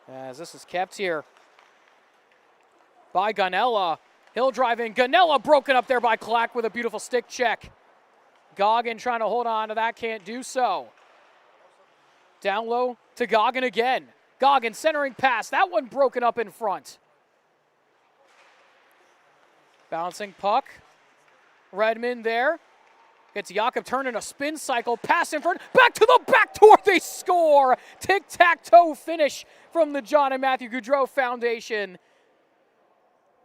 S1: As this is kept here by Ganella. He'll drive in, Ganella broken up there by Clack with a beautiful stick check. Goggin trying to hold on to that, can't do so. Down low to Goggin again. Goggin centering pass, that one broken up in front. Bouncing puck. Redmond there. Gets Jakob turning a spin cycle, pass in front, back to the back door, they score! Tic-tac-toe finish from the John and Matthew Gaudreau Foundation.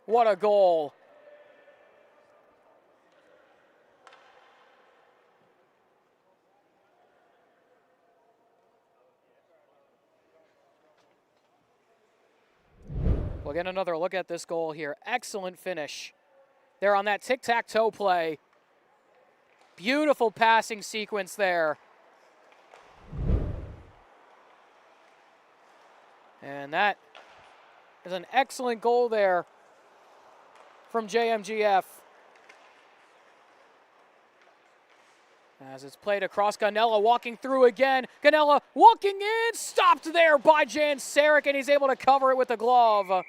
S1: What a goal. We'll get another look at this goal here. Excellent finish there on that tic-tac-toe play. Beautiful passing sequence there. And that is an excellent goal there from JMGF. As it's played across, Ganella walking through again. Ganella walking in, stopped there by Jan Sarek, and he's able to cover it with the glove.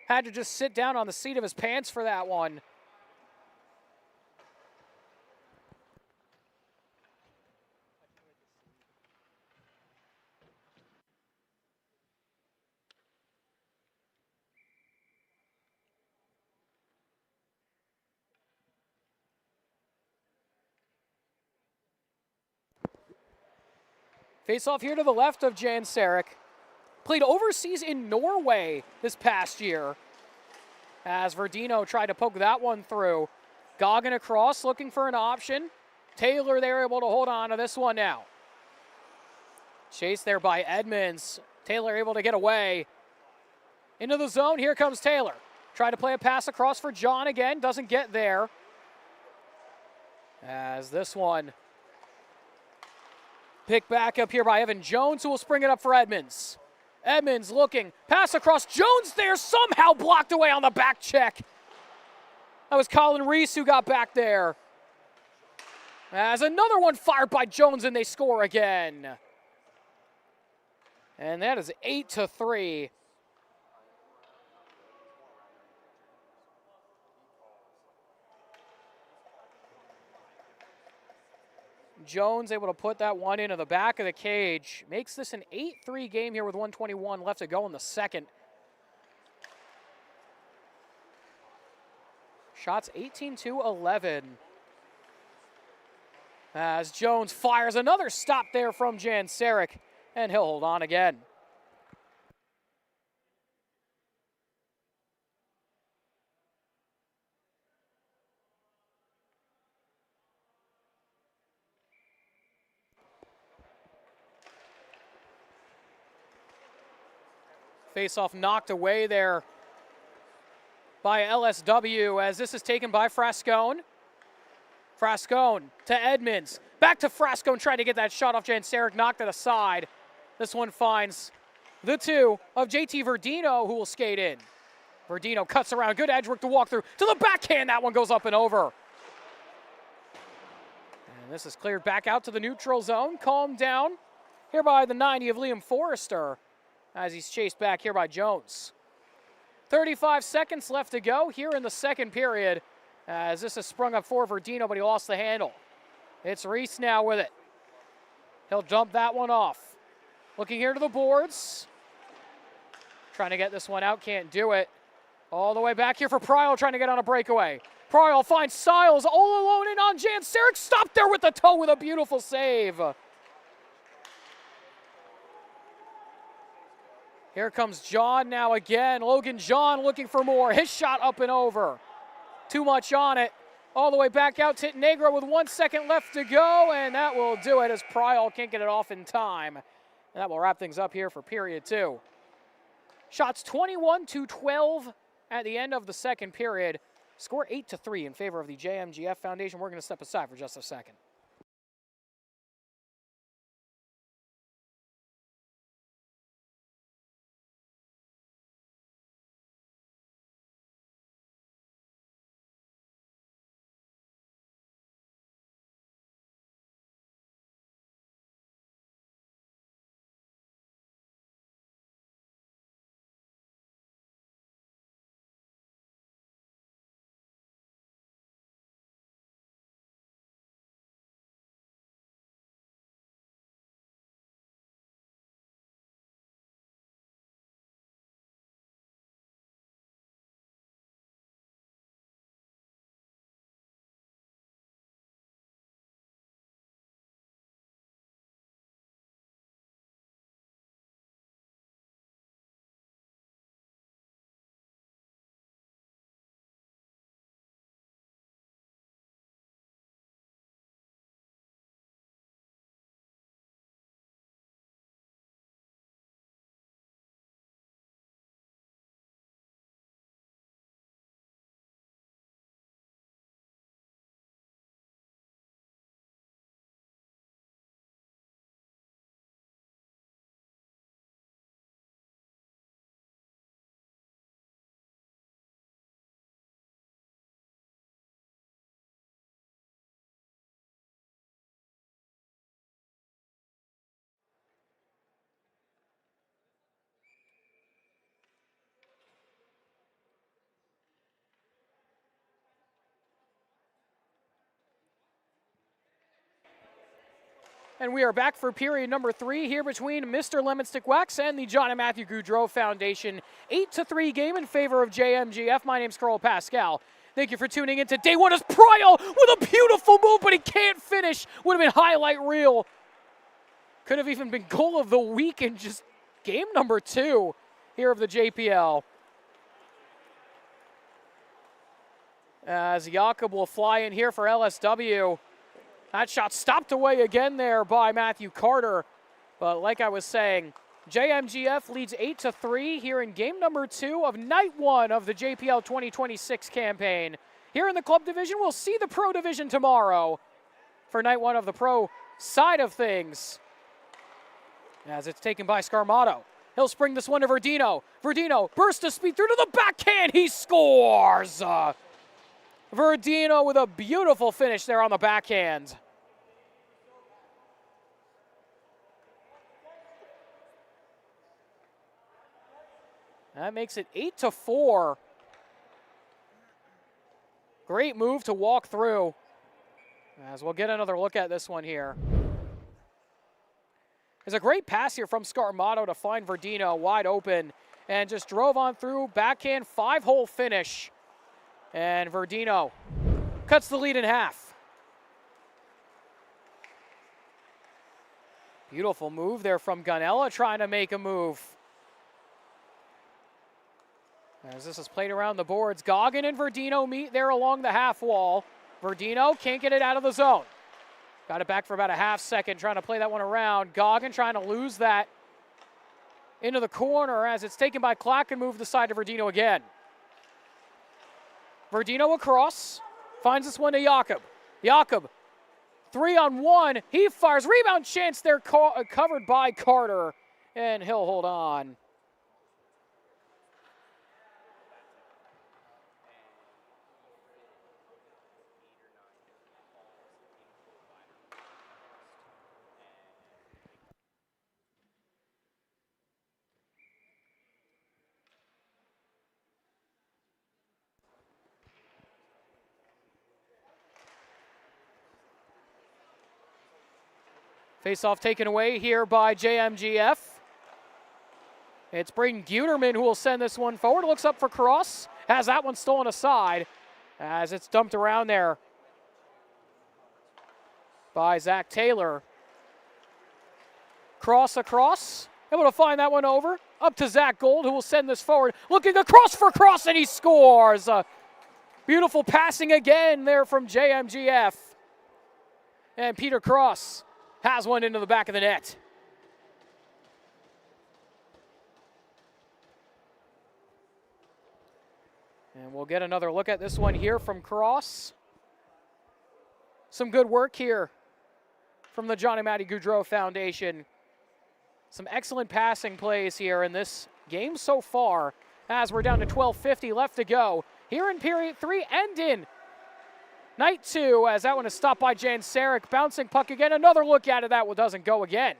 S1: Had to just sit down on the seat of his pants for that one. Face off here to the left of Jan Sarek. Played overseas in Norway this past year. As Verdino tried to poke that one through. Goggin across, looking for an option. Taylor there able to hold on to this one now. Chased there by Edmonds. Taylor able to get away. Into the zone, here comes Taylor. Tried to play a pass across for John again, doesn't get there. As this one picked back up here by Evan Jones, who will spring it up for Edmonds. Edmonds looking, pass across, Jones there, somehow blocked away on the back check. That was Colin Reese who got back there. As another one fired by Jones, and they score again. And that is 8-3. Jones able to put that one into the back of the cage. Makes this an 8-3 game here with 1:21 left to go in the second. Shots 18-11. As Jones fires another stop there from Jan Sarek, and he'll hold on again. Face-off knocked away there by LSW as this is taken by Frascone. Frascone to Edmonds. Back to Frascone, trying to get that shot off Jan Sarek, knocked it aside. This one finds the two of JT Verdino, who will skate in. Verdino cuts around, good edge work to walk through. To the backhand, that one goes up and over. And this is cleared back out to the neutral zone, calmed down here by the 90 of Liam Forrester, as he's chased back here by Jones. 35 seconds left to go here in the second period, as this has sprung up for Verdino, but he lost the handle. It's Reese now with it. He'll dump that one off. Looking here to the boards. Trying to get this one out, can't do it. All the way back here for Pryal, trying to get on a breakaway. Pryal finds Stiles all alone in on Jan Sarek. Stopped there with the toe with a beautiful save. Here comes John now again. Logan John looking for more. His shot up and over. Too much on it. All the way back out to Negro with 1 second left to go, and that will do it as Pryal can't get it off in time. And that will wrap things up here for period two. Shots 21-12 at the end of the second period. Score 8-3 in favor of the JMGF Foundation. We're going to step aside for just a second. And we are back for period number 3 here between Mr. Lemon Stick Wax and the John and Matthew Gaudreau Foundation. 8-3 game in favor of JMGF. My name's Carl Pascal. Thank you for tuning in. Today, what is Pryo with a beautiful move, but he can't finish. Would have been highlight reel. Could have even been goal of the week in just game number 2 here of the JPL. As Jakob will fly in here for LSW. That shot stopped away again there by Matthew Carter. But like I was saying, JMGF leads 8-3 here in game number 2 of night 1 of the JPL 2026 campaign. Here in the club division, we'll see the pro division tomorrow for night 1 of the pro side of things. As it's taken by Scarmato. He'll spring this one to Verdino. Verdino burst of speed through to the backhand. He scores! Verdino with a beautiful finish there on the backhand. That makes it 8-4. Great move to walk through. As we'll get another look at this one here. There's a great pass here from Scarmato to find Verdino wide open and just drove on through. Backhand 5-hole finish. And Verdino cuts the lead in half. Beautiful move there from Gunella trying to make a move. As this is played around the boards, Goggin and Verdino meet there along the half wall. Verdino can't get it out of the zone. Got it back for about a half second, trying to play that one around. Goggin trying to lose that into the corner as it's taken by Clack and moved the side to Verdino again. Verdino across, finds this one to Jakob. Jakob, 3-on-1, he fires, rebound chance there, covered by Carter, and he'll hold on. Face-off taken away here by JMGF. It's Braden Guterman who will send this one forward. Looks up for cross. Has that one stolen aside as it's dumped around there by Zach Taylor. Cross across. Able to find that one over. Up to Zach Gold who will send this forward. Looking across for cross and he scores. Beautiful passing again there from JMGF. And Peter Cross has one into the back of the net. And we'll get another look at this one here from Cross. Some good work here from the John and Matthew Gaudreau Foundation. Some excellent passing plays here in this game so far as we're down to 12:50 left to go here in period 3 and in night 2, as that one is stopped by Jan Sarek. Bouncing puck again. Another look at it. That one doesn't go again.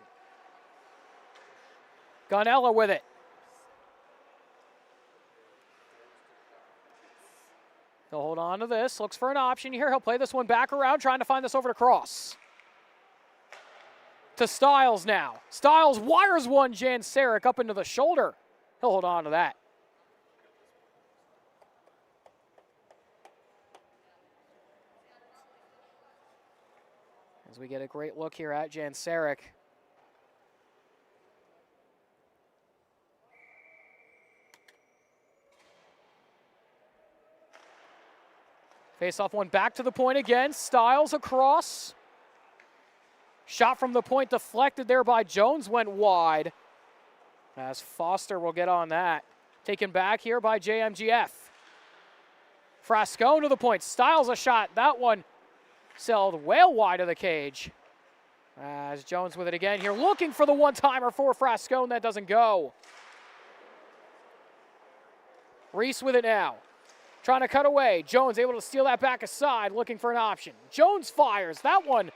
S1: Gunella with it. He'll hold on to this. Looks for an option here. He'll play this one back around, trying to find this over to Cross. To Stiles now. Stiles wires one Jan Sarek up into the shoulder. He'll hold on to that. As we get a great look here at Jan Sarek. Face off one back to the point again. Stiles across. Shot from the point deflected there by Jones, went wide. As Foster will get on that. Taken back here by JMGF. Frascone to the point. Stiles a shot. That one sailed well wide of the cage. As Jones with it again here, looking for the one-timer for Frascone. That doesn't go. Reese with it now. Trying to cut away. Jones able to steal that back aside, looking for an option. Jones fires. That one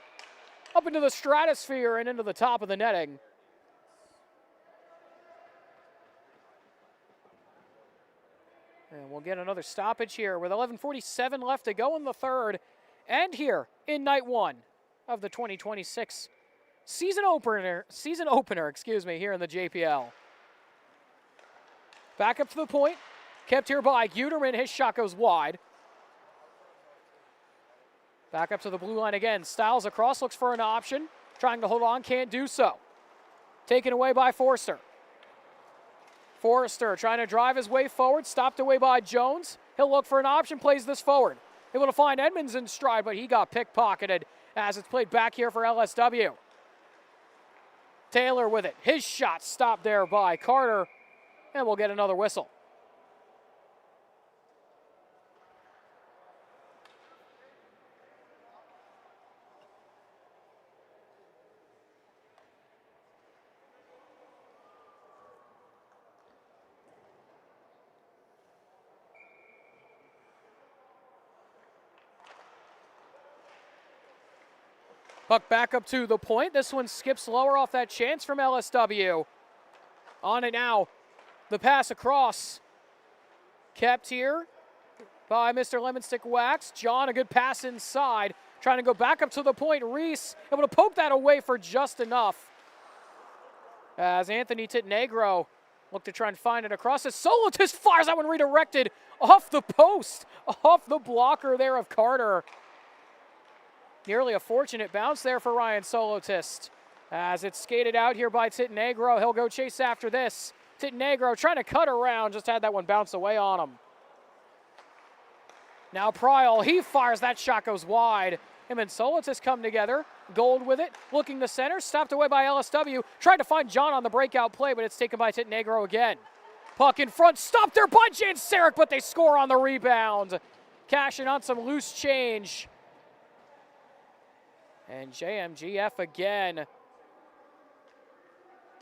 S1: up into the stratosphere and into the top of the netting. And we'll get another stoppage here with 11:47 left to go in the third. And here in night 1 of the 2026 season opener, here in the JPL. Back up to the point, kept here by Guterman. His shot goes wide. Back up to the blue line again. Styles across, looks for an option. Trying to hold on, can't do so. Taken away by Forster. Forster trying to drive his way forward, stopped away by Jones. He'll look for an option, plays this forward. Able to find Edmonds in stride, but he got pickpocketed as it's played back here for LSW. Taylor with it. His shot stopped there by Carter, and we'll get another whistle. Puck back up to the point. This one skips lower off that chance from LSW. On it now. The pass across. Kept here by Mr. Lemonstick Wax. John, a good pass inside. Trying to go back up to the point. Reese able to poke that away for just enough. As Anthony Titnegro looked to try and find it across. As Solotis fires that one redirected off the post. Off the blocker there of Carter. Nearly a fortunate bounce there for Ryan Solotist. As it's skated out here by Titnegro. He'll go chase after this. Titnegro trying to cut around, just had that one bounce away on him. Now Pryal, he fires, that shot goes wide. Him and Solotist come together. Gold with it, looking to center, stopped away by LSW. Tried to find John on the breakout play, but it's taken by Titnegro again. Puck in front, stopped there by Janseric, but they score on the rebound. Cashing on some loose change. And JMGF again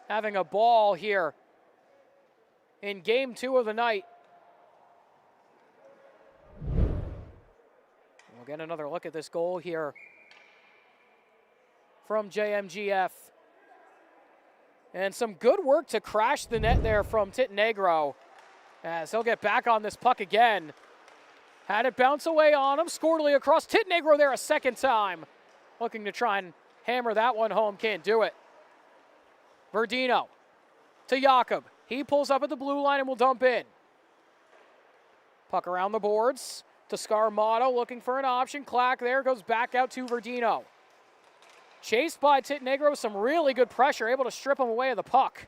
S1: having a ball here in game 2 of the night. We'll get another look at this goal here from JMGF. And some good work to crash the net there from Titnegro as he'll get back on this puck again. Had it bounce away on him, scoredly across. Titnegro there a second time. Looking to try and hammer that one home, can't do it. Verdino to Jakob. He pulls up at the blue line and will dump in. Puck around the boards to Scarmato, looking for an option. Clack there, goes back out to Verdino. Chased by Titnegro, some really good pressure, able to strip him away of the puck.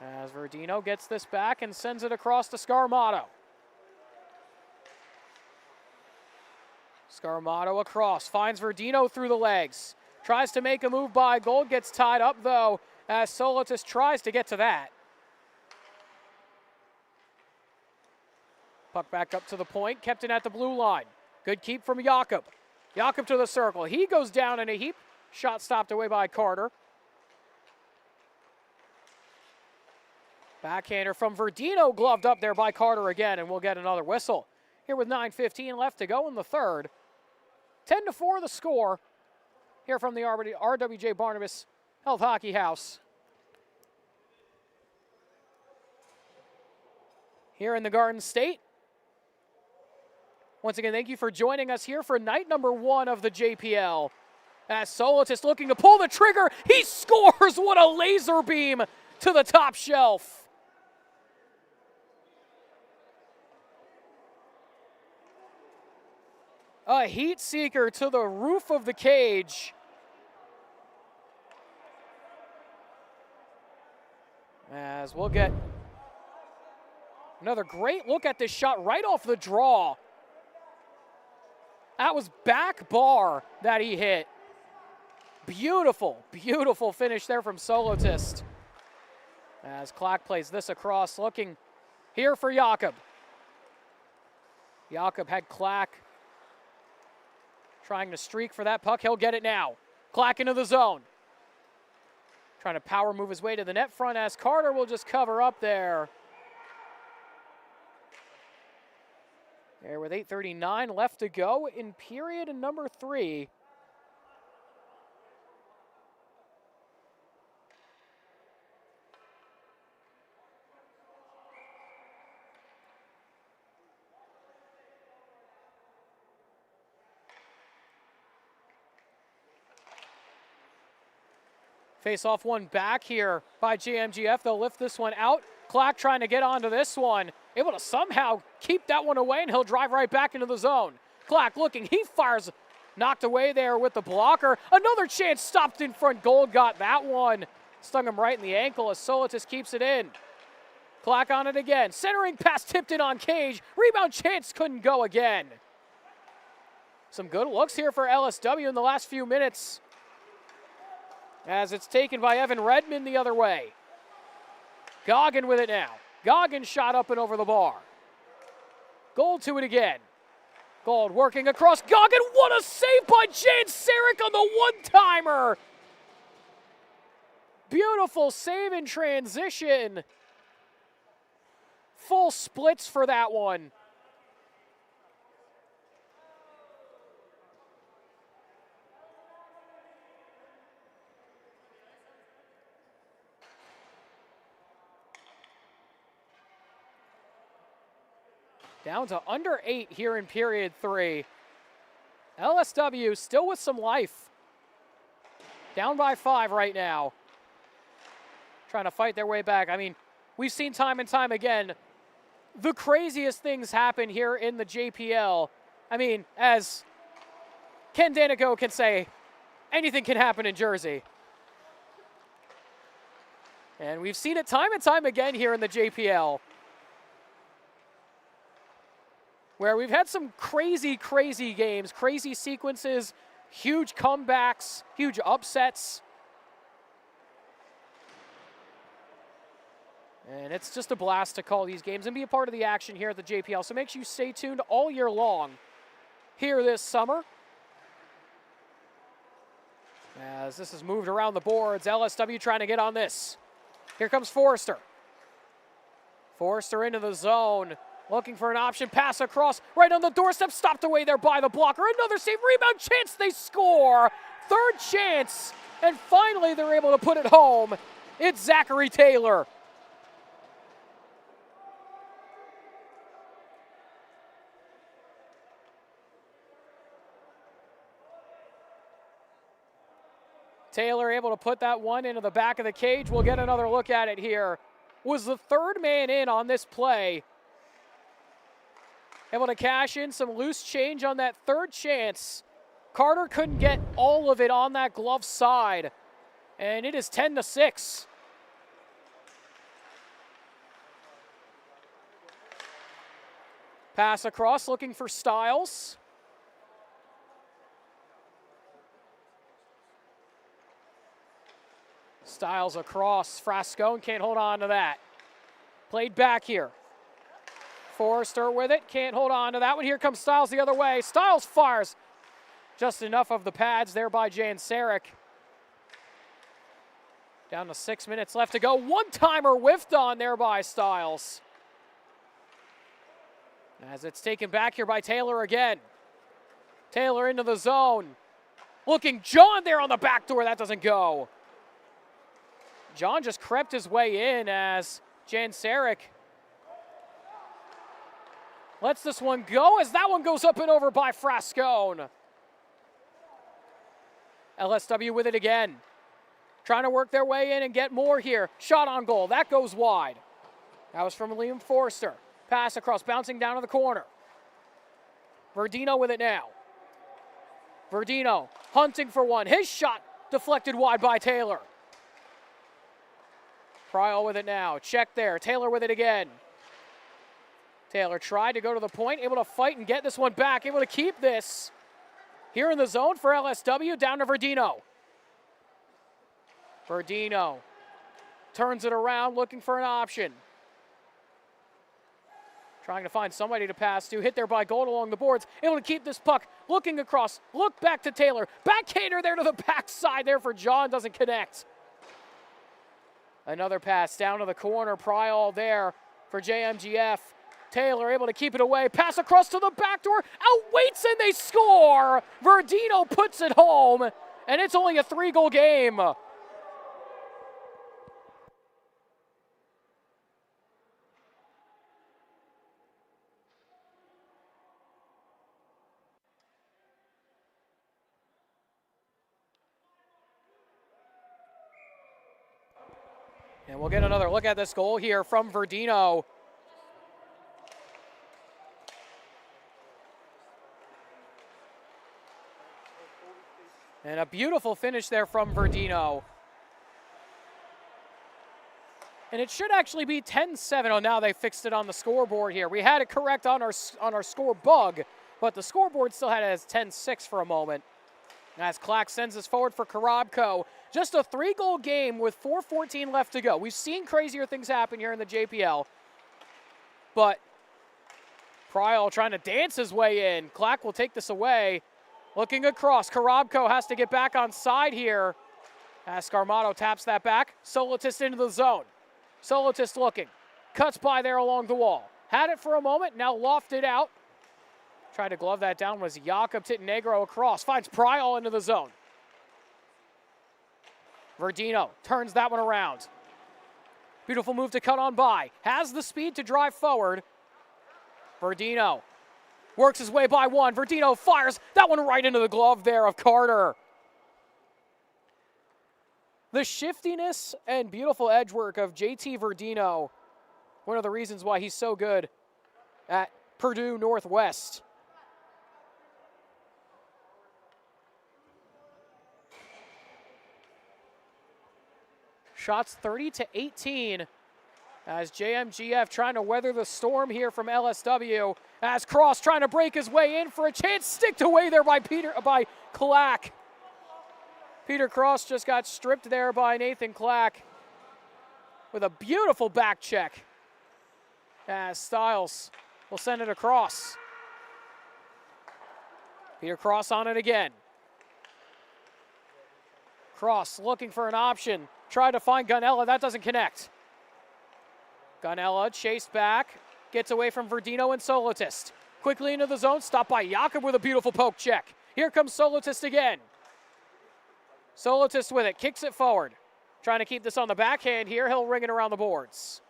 S1: As Verdino gets this back and sends it across to Scarmato. Scarmato across, finds Verdino through the legs. Tries to make a move by Gold, gets tied up though, as Solotis tries to get to that. Puck back up to the point, kept it at the blue line. Good keep from Jakob. Jakob to the circle, he goes down in a heap. Shot stopped away by Carter. Backhander from Verdino, gloved up there by Carter again, and we'll get another whistle. Here with 9:15 left to go in the third. 10-4 the score here from the RWJ Barnabas Health Hockey House. Here in the Garden State. Once again, thank you for joining us here for night number 1 of the JPL. As Solotis looking to pull the trigger, he scores! What a laser beam to the top shelf. A heat seeker to the roof of the cage. As we'll get another great look at this shot right off the draw. That was back bar that he hit. Beautiful, beautiful finish there from Solotist. As Clack plays this across, looking here for Jakob. Jakob had Clack trying to streak for that puck. He'll get it now. Clack into the zone. Trying to power move his way to the net front as Carter will just cover up there. There with 8:39 left to go in period number 3. Face off one back here by JMGF. They'll lift this one out. Clack trying to get onto this one. Able to somehow keep that one away, and he'll drive right back into the zone. Clack looking, he fires, knocked away there with the blocker. Another chance stopped in front. Gold got that one. Stung him right in the ankle as Solitis keeps it in. Clack on it again. Centering pass tipped in on Cage. Rebound chance couldn't go again. Some good looks here for LSW in the last few minutes, as it's taken by Evan Redmond the other way. Goggin with it now. Goggin shot up and over the bar. Gold to it again. Gold working across Goggin. What a save by Jan Sarek on the one-timer. Beautiful save in transition. Full splits for that one. Down to under 8 here in period 3. LSW still with some life. Down by 5 right now. Trying to fight their way back. I mean, we've seen time and time again, the craziest things happen here in the JPL. I mean, as Ken Danico can say, anything can happen in Jersey. And we've seen it time and time again here in the JPL, where we've had some crazy, crazy games, crazy sequences, huge comebacks, huge upsets. And it's just a blast to call these games and be a part of the action here at the JPL. So make sure you stay tuned all year long here this summer, as this has moved around the boards. LSW trying to get on this. Here comes Forrester. Forrester into the zone. Looking for an option, pass across, right on the doorstep, stopped away there by the blocker. Another save, rebound chance, they score. Third chance, and finally they're able to put it home. It's Zachary Taylor. Taylor able to put that one into the back of the cage. We'll get another look at it here. Was the third man in on this play. Able to cash in some loose change on that third chance. Carter couldn't get all of it on that glove side, and it is 10-6. Pass across, looking for Stiles. Stiles across, Frascone can't hold on to that. Played back here. Forrester with it, can't hold on to that one. Here comes Stiles the other way. Stiles fires just enough of the pads there by Jan Sarek. Down to 6 minutes left to go. One-timer whiffed on there by Stiles, as it's taken back here by Taylor again. Taylor into the zone. Looking John there on the back door. That doesn't go. John just crept his way in as Jan Sarek lets this one go, as that one goes up and over by Frascone. LSW with it again. Trying to work their way in and get more here. Shot on goal. That goes wide. That was from Liam Forster. Pass across, bouncing down to the corner. Verdino with it now. Verdino hunting for one. His shot deflected wide by Taylor. Pryall with it now. Check there. Taylor with it again. Taylor tried to go to the point, able to fight and get this one back, able to keep this here in the zone for LSW, down to Verdino. Verdino turns it around, looking for an option. Trying to find somebody to pass to, hit there by Gold along the boards, able to keep this puck, looking across, look back to Taylor. Backhander there to the backside there for John, doesn't connect. Another pass down to the corner, Pryall there for JMGF. Taylor able to keep it away, pass across to the back door, outwaits and they score! Verdino puts it home, and it's only a 3-goal game. And we'll get another look at this goal here from Verdino. And a beautiful finish there from Verdino. And it should actually be 10-7. Oh, now they fixed it on the scoreboard here. We had it correct on our score bug, but the scoreboard still had it as 10-6 for a moment. As Clack sends us forward for Korobko. Just a 3-goal game with 4:14 left to go. We've seen crazier things happen here in the JPL. But Pryal trying to dance his way in. Clack will take this away. Looking across. Korobko has to get back on side here. As Scarmato taps that back. Solitis into the zone. Solitis looking. Cuts by there along the wall. Had it for a moment. Now lofted out. Tried to glove that down was Jakob Tittenegro across. Finds Pryal into the zone. Verdino turns that one around. Beautiful move to cut on by. Has the speed to drive forward. Verdino works his way by one. Verdino fires that one right into the glove there of Carter. The shiftiness and beautiful edge work of JT Verdino, one of the reasons why he's so good at Purdue Northwest. Shots 30-18 as JMGF trying to weather the storm here from LSW. As Cross trying to break his way in for a chance, sticked away there by Clack. Peter Cross just got stripped there by Nathan Clack with a beautiful back check. As Stiles will send it across. Peter Cross on it again. Cross looking for an option. Tried to find Gunella, that doesn't connect. Gunella chased back, gets away from Verdino and Solitis. Quickly into the zone, stopped by Jakob with a beautiful poke check. Here comes Solitis again. Solitis with it, kicks it forward. Trying to keep this on the backhand here, he'll ring it around the boards.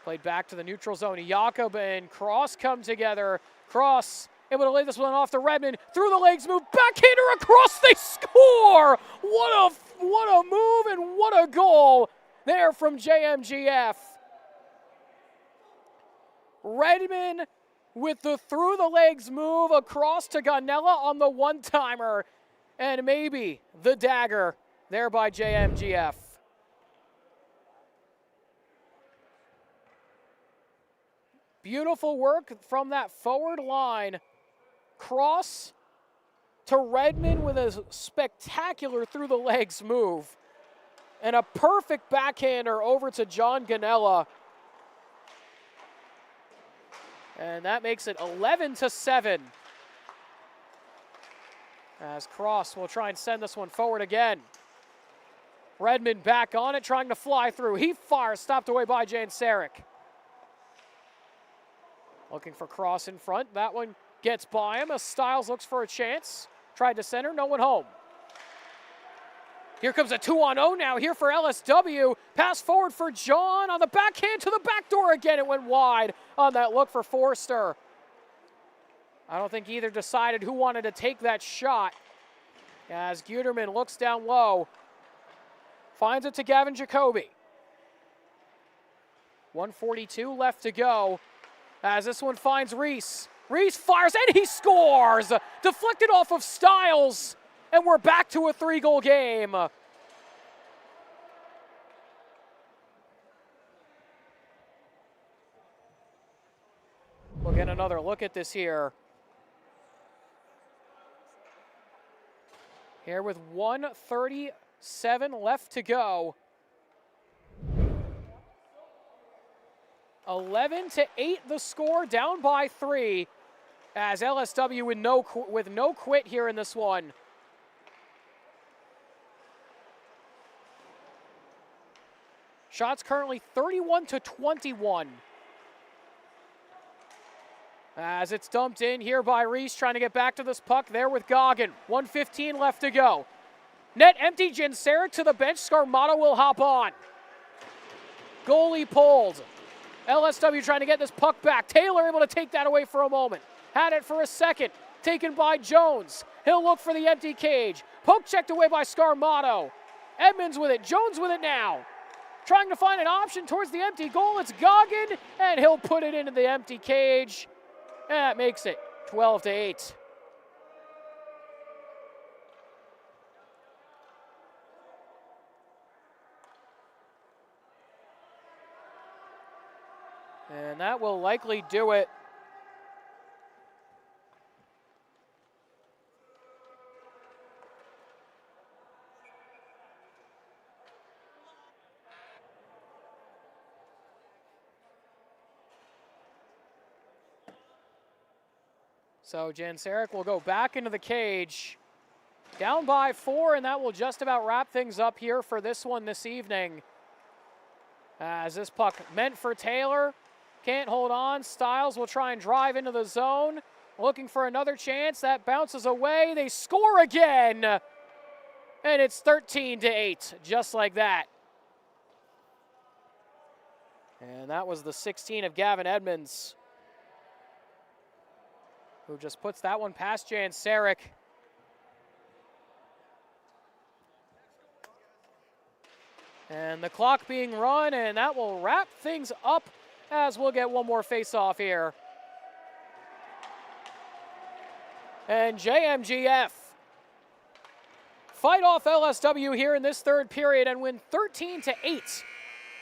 S1: Played back to the neutral zone. Jakob and Cross come together. Cross able to lay this one off to Redmond. Through the legs move, backhander across, they score! What a move and what a goal there from JMGF. Redmond with the through the legs move across to Gunella on the one-timer. And maybe the dagger there by JMGF. Beautiful work from that forward line. Cross to Redmond with a spectacular through the legs move. And a perfect backhander over to John Gunella. And that makes it 11-7. As Cross will try and send this one forward again. Redmond back on it, trying to fly through. He fires, stopped away by Jane Sarek. Looking for Cross in front. That one gets by him as Stiles looks for a chance. Tried to center, no one home. Here comes a 2-on-0 now here for LSW. Pass forward for John on the backhand to the back door again. It went wide on that look for Forster. I don't think either decided who wanted to take that shot. As Guterman looks down low. Finds it to Gavin Jacoby. 1:42 left to go. As this one finds Reese. Reese fires and he scores! Deflected off of Stiles, and we're back to a 3-goal game. We'll get another look at this here. Here with 1:37 left to go. 11-8 the score, down by 3 as LSW with no quit here in this one. Shots currently 31-21. As it's dumped in here by Reese, trying to get back to this puck there with Goggin. 1:15 left to go. Net empty, Janseric to the bench. Scarmato will hop on. Goalie pulled. LSW trying to get this puck back. Taylor able to take that away for a moment. Had it for a second. Taken by Jones. He'll look for the empty cage. Poke checked away by Scarmato. Edmonds with it. Jones with it now. Trying to find an option towards the empty goal. It's Goggin, and he'll put it into the empty cage. And that makes it 12-8. And that will likely do it. So Jansaric will go back into the cage. Down by 4, and that will just about wrap things up here for this one this evening. As this puck meant for Taylor. Can't hold on. Stiles will try and drive into the zone. Looking for another chance. That bounces away. They score again. And it's 13-8, just like that. And that was the 16 of Gavin Edmonds, who just puts that one past Jansaric. And the clock being run, and that will wrap things up as we'll get one more face-off here. And JMGF fight off LSW here in this third period and win 13-8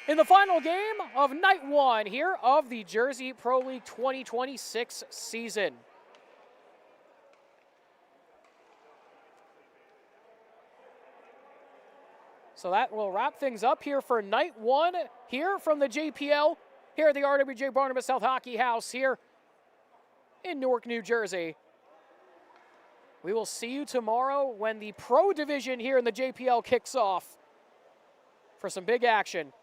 S1: in the final game of night 1 here of the Jersey Pro League 2026 season. So that will wrap things up here for night 1 here from the JPL, here at the RWJ Barnabas South Hockey House here in Newark, New Jersey. We will see you tomorrow when the Pro Division here in the JPL kicks off for some big action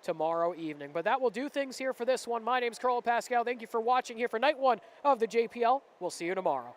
S1: tomorrow evening. But that will do things here for this one. My name's Carl Pascal. Thank you for watching here for night 1 of the JPL. We'll see you tomorrow.